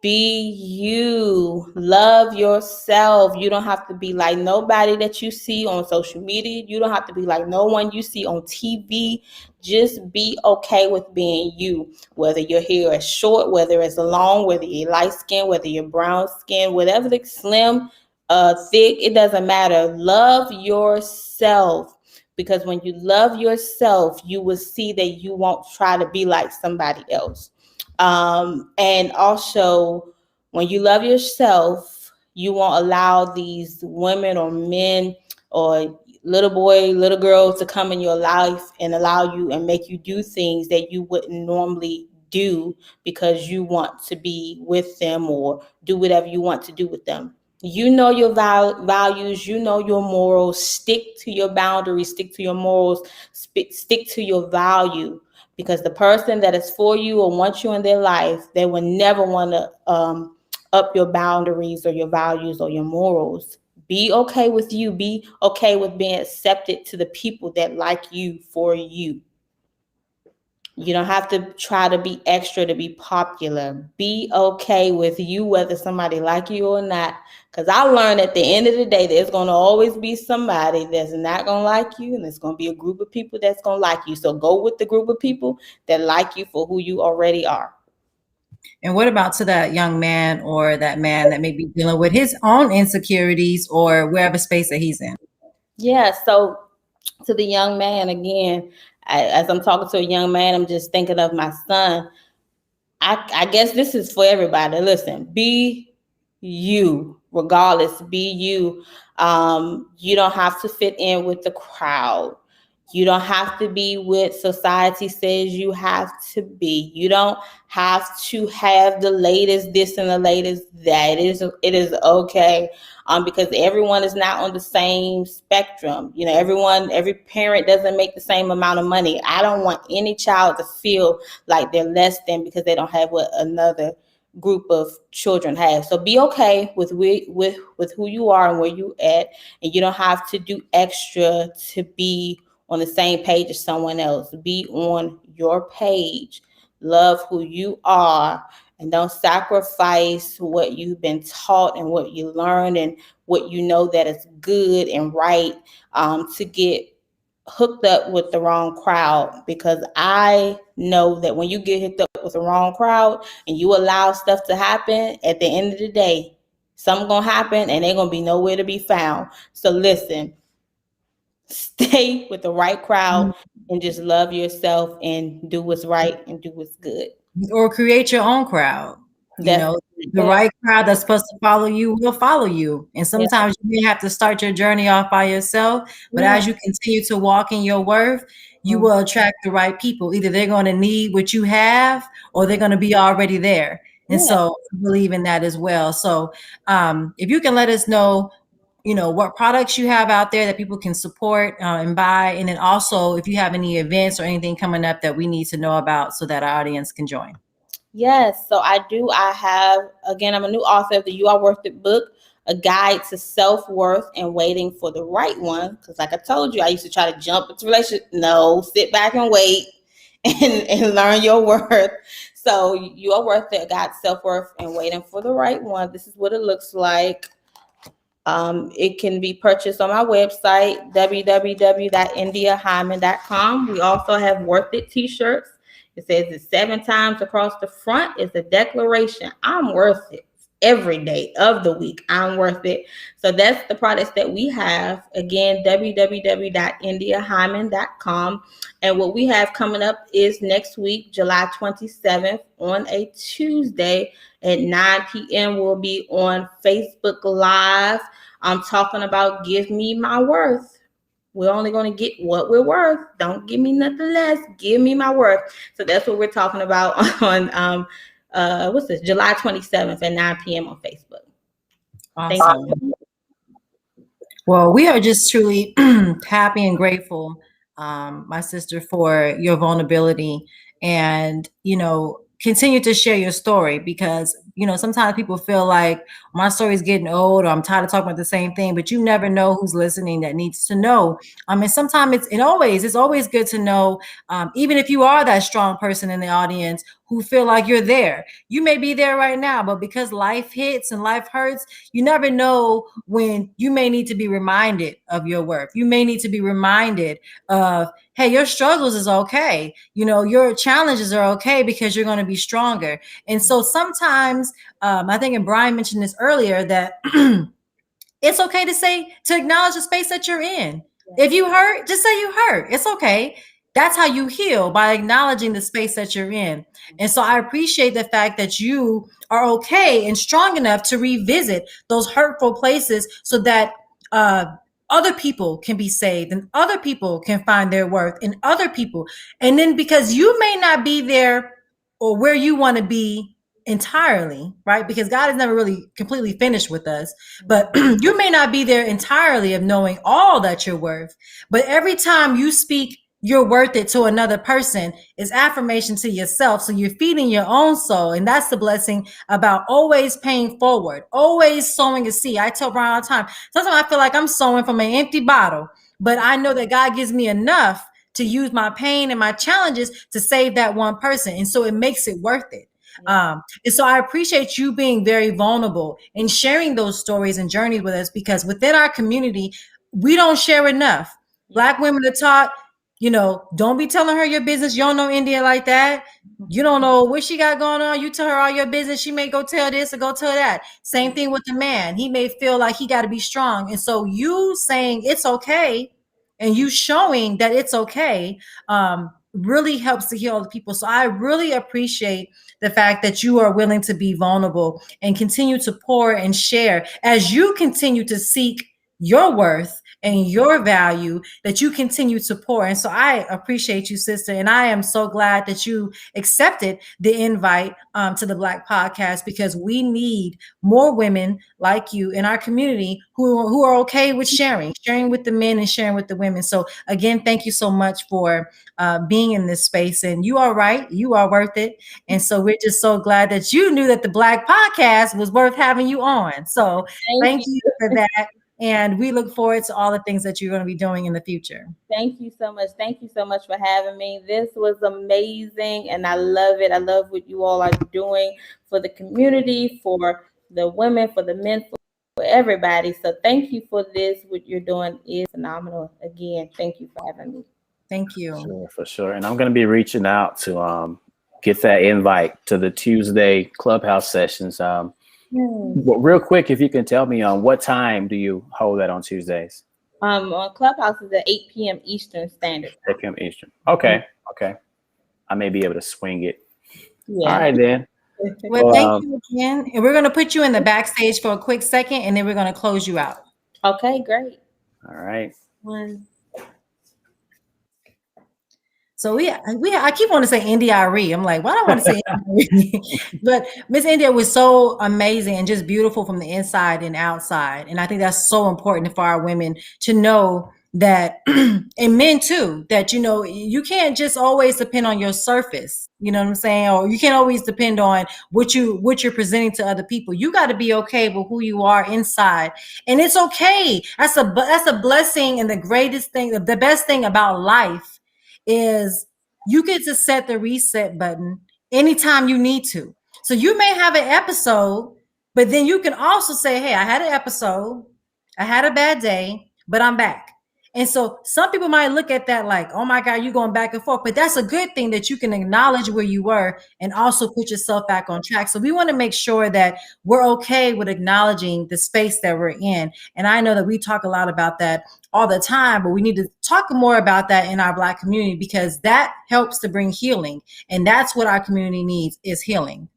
S3: Be you. Love yourself. You don't have to be like nobody that you see on social media. You don't have to be like no one you see on TV. Just be okay with being you. Whether your hair is short, whether it's long, whether you're light skin, whether you're brown skin, whatever the slim, thick, it doesn't matter. Love yourself. Because when you love yourself, you will see that you won't try to be like somebody else. And also, when you love yourself, you won't allow these women or men or little boy, little girls to come in your life and allow you and make you do things that you wouldn't normally do because you want to be with them or do whatever you want to do with them. You know your values, you know your morals, stick to your boundaries, stick to your morals, stick to your value, because the person that is for you or wants you in their life, they will never want to up your boundaries or your values or your morals. Be okay with you. Be okay with being accepted to the people that like you for you. You don't have to try to be extra to be popular. Be okay with you, whether somebody like you or not. Because I learned at the end of the day, there's going to always be somebody that's not going to like you, and there's going to be a group of people that's going to like you. So go with the group of people that like you for who you already are.
S1: And what about to that young man or that man that may be dealing with his own insecurities or wherever space that he's in?
S3: Yeah, so to the young man, again, as I'm talking to a young man, I'm just thinking of my son. I guess this is for everybody. Listen, be you, regardless. Be you. You don't have to fit in with the crowd. You don't have to be what society says you have to be. You don't have to have the latest this and the latest that. It is okay. Because everyone is not on the same spectrum. You know, every parent doesn't make the same amount of money. I don't want any child to feel like they're less than because they don't have what another group of children have. So be okay with who you are and where you at, and you don't have to do extra to be on the same page as someone else. Be on your page. Love who you are, and don't sacrifice what you've been taught and what you learned and what you know that is good and right, to get hooked up with the wrong crowd. Because I know that when you get hooked up with the wrong crowd and you allow stuff to happen, at the end of the day, something's gonna happen and they're gonna be nowhere to be found. So listen, stay with the right crowd and just love yourself and do what's right and do what's good.
S1: Or create your own crowd. You know, the right crowd that's supposed to follow you will follow you. And sometimes you may have to start your journey off by yourself, but as you continue to walk in your worth, you will attract the right people. Either they're going to need what you have or they're going to be already there. And so I believe in that as well. So if you can let us know, you know, what products you have out there that people can support and buy. And then also if you have any events or anything coming up that we need to know about so that our audience can join.
S3: Yes, so I do. I have, again, I'm a new author of the You Are Worth It book, a guide to self-worth and waiting for the right one. Because like I told you, I used to try to jump into relationship. No, sit back and wait and learn your worth. So You Are Worth It, a guide to self-worth and waiting for the right one. This is what it looks like. It can be purchased on my website, www.indiahyman.com. We also have Worth It t-shirts. It says it 7 times across the front. It's a declaration. I'm worth it. Every day of the week, I'm worth it. So that's the products that we have. Again, www.indiahyman.com. And what we have coming up is next week, July 27th, on a Tuesday at 9 p.m. We'll be on Facebook Live. I'm talking about Give Me My Worth. We're only going to get what we're worth. Don't give me nothing less. Give me my worth. So that's what we're talking about on what's this? July 27th at 9 p.m. on Facebook.
S1: Awesome. Well, we are just truly happy and grateful, my sister, for your vulnerability and, you know, continue to share your story because, you know, sometimes people feel like my story is getting old or I'm tired of talking about the same thing, but you never know who's listening that needs to know. And sometimes it's always good to know, even if you are that strong person in the audience who feel like you're there. You may be there right now, but because life hits and life hurts, you never know when you may need to be reminded of your worth. You may need to be reminded of, hey, your struggles is okay. You know, your challenges are okay because you're going to be stronger. And so sometimes, I think, and Brian mentioned this earlier, that it's okay to acknowledge the space that you're in. If you hurt, just say you hurt. It's okay. That's how you heal, by acknowledging the space that you're in. And so I appreciate the fact that you are okay and strong enough to revisit those hurtful places so that other people can be saved and other people can find their worth in other people. And then because you may not be there or where you want to be entirely, right? Because God is never really completely finished with us, but you may not be there entirely of knowing all that you're worth. But every time you speak you're worth it to another person is affirmation to yourself. So you're feeding your own soul. And that's the blessing about always paying forward, always sowing a seed. I tell Brian all the time, sometimes I feel like I'm sowing from an empty bottle, but I know that God gives me enough to use my pain and my challenges to save that one person. And so it makes it worth it. And so I appreciate you being very vulnerable and sharing those stories and journeys with us, because within our community, we don't share enough. Black women are taught, don't be telling her your business. You don't know India like that. You don't know what she got going on. You tell her all your business. She may go tell this or go tell that. Same thing with the man. He may feel like he got to be strong. And so you saying it's okay and you showing that it's okay really helps to heal the people. So I really appreciate the fact that you are willing to be vulnerable and continue to pour and share as you continue to seek your worth and your value, that you continue to pour. And so I appreciate you, sister. And I am so glad that you accepted the invite to the Black Podcast, because we need more women like you in our community who are okay with sharing with the men and sharing with the women. So again, thank you so much for being in this space. And you are right. You are worth it. And so we're just so glad that you knew that the Black Podcast was worth having you on. So thank you for that. And we look forward to all the things that you're going to be doing in the future.
S3: Thank you so much. Thank you so much for having me. This was amazing, and I love it. I love what you all are doing for the community, for the women, for the men, for everybody. So thank you for this. What you're doing is phenomenal. Again, thank you for having me.
S1: Thank you.
S2: Sure, for sure. And I'm going to be reaching out to get that invite to the Tuesday Clubhouse sessions. Well, real quick, if you can tell me what time do you hold that on Tuesdays?
S3: On Clubhouse is at 8 p.m. Eastern Standard.
S2: 8 p.m. Eastern. Okay. Okay. I may be able to swing it.
S3: Yeah.
S2: All right, then.
S1: Well, thank you again. And we're going to put you in the backstage for a quick second, and then we're going to close you out.
S3: Okay, great.
S2: All right.
S1: So I keep wanting to say India Ree. I'm like, why do I want to say India? But Miss India was so amazing and just beautiful from the inside and outside. And I think that's so important for our women to know that, and men too, that, you can't just always depend on your surface. You know what I'm saying? Or you can't always depend on what you're presenting to other people. You got to be okay with who you are inside. And it's okay. That's a blessing. And the greatest thing, the best thing about life is you get to set the reset button anytime you need to. So you may have an episode, but then you can also say, hey, I had an episode, I had a bad day, but I'm back. And so some people might look at that like, oh my God, you're going back and forth. But that's a good thing, that you can acknowledge where you were and also put yourself back on track. So we want to make sure that we're okay with acknowledging the space that we're in. And I know that we talk a lot about that all the time, but we need to talk more about that in our Black community, because that helps to bring healing. And that's what our community needs, is healing.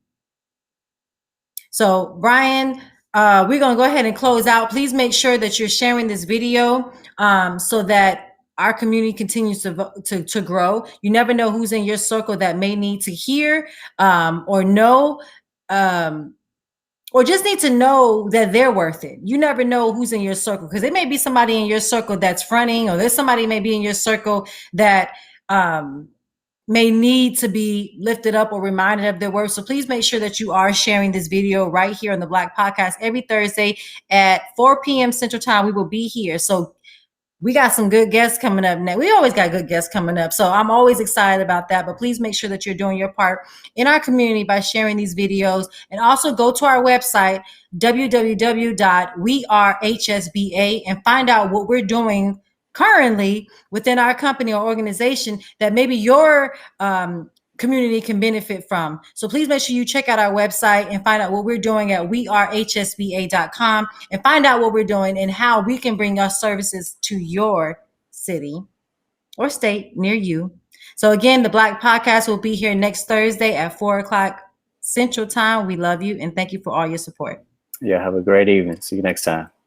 S1: So Brian, we're going to go ahead and close out. Please make sure that you're sharing this video so that our community continues to grow. You never know who's in your circle that may need to hear or know, or just need to know that they're worth it. You never know who's in your circle, because there may be somebody in your circle that's fronting, or there's somebody maybe in your circle that may need to be lifted up or reminded of their worth. So please make sure that you are sharing this video right here on the Black Podcast. Every Thursday at 4 p.m. Central Time, we will be here. So we got some good guests coming up next. We always got good guests coming up. So I'm always excited about that. But please make sure that you're doing your part in our community by sharing these videos. And also go to our website, www.wearehsba, and find out what we're doing currently within our company or organization that maybe your community can benefit from. So please make sure you check out our website and find out what we're doing at wearehsba.com, and find out what we're doing and how we can bring our services to your city or state near you. So again, the Black Podcast will be here next Thursday at 4 o'clock Central Time. We love you and thank you for all your support.
S2: Yeah, have a great evening. See you next time.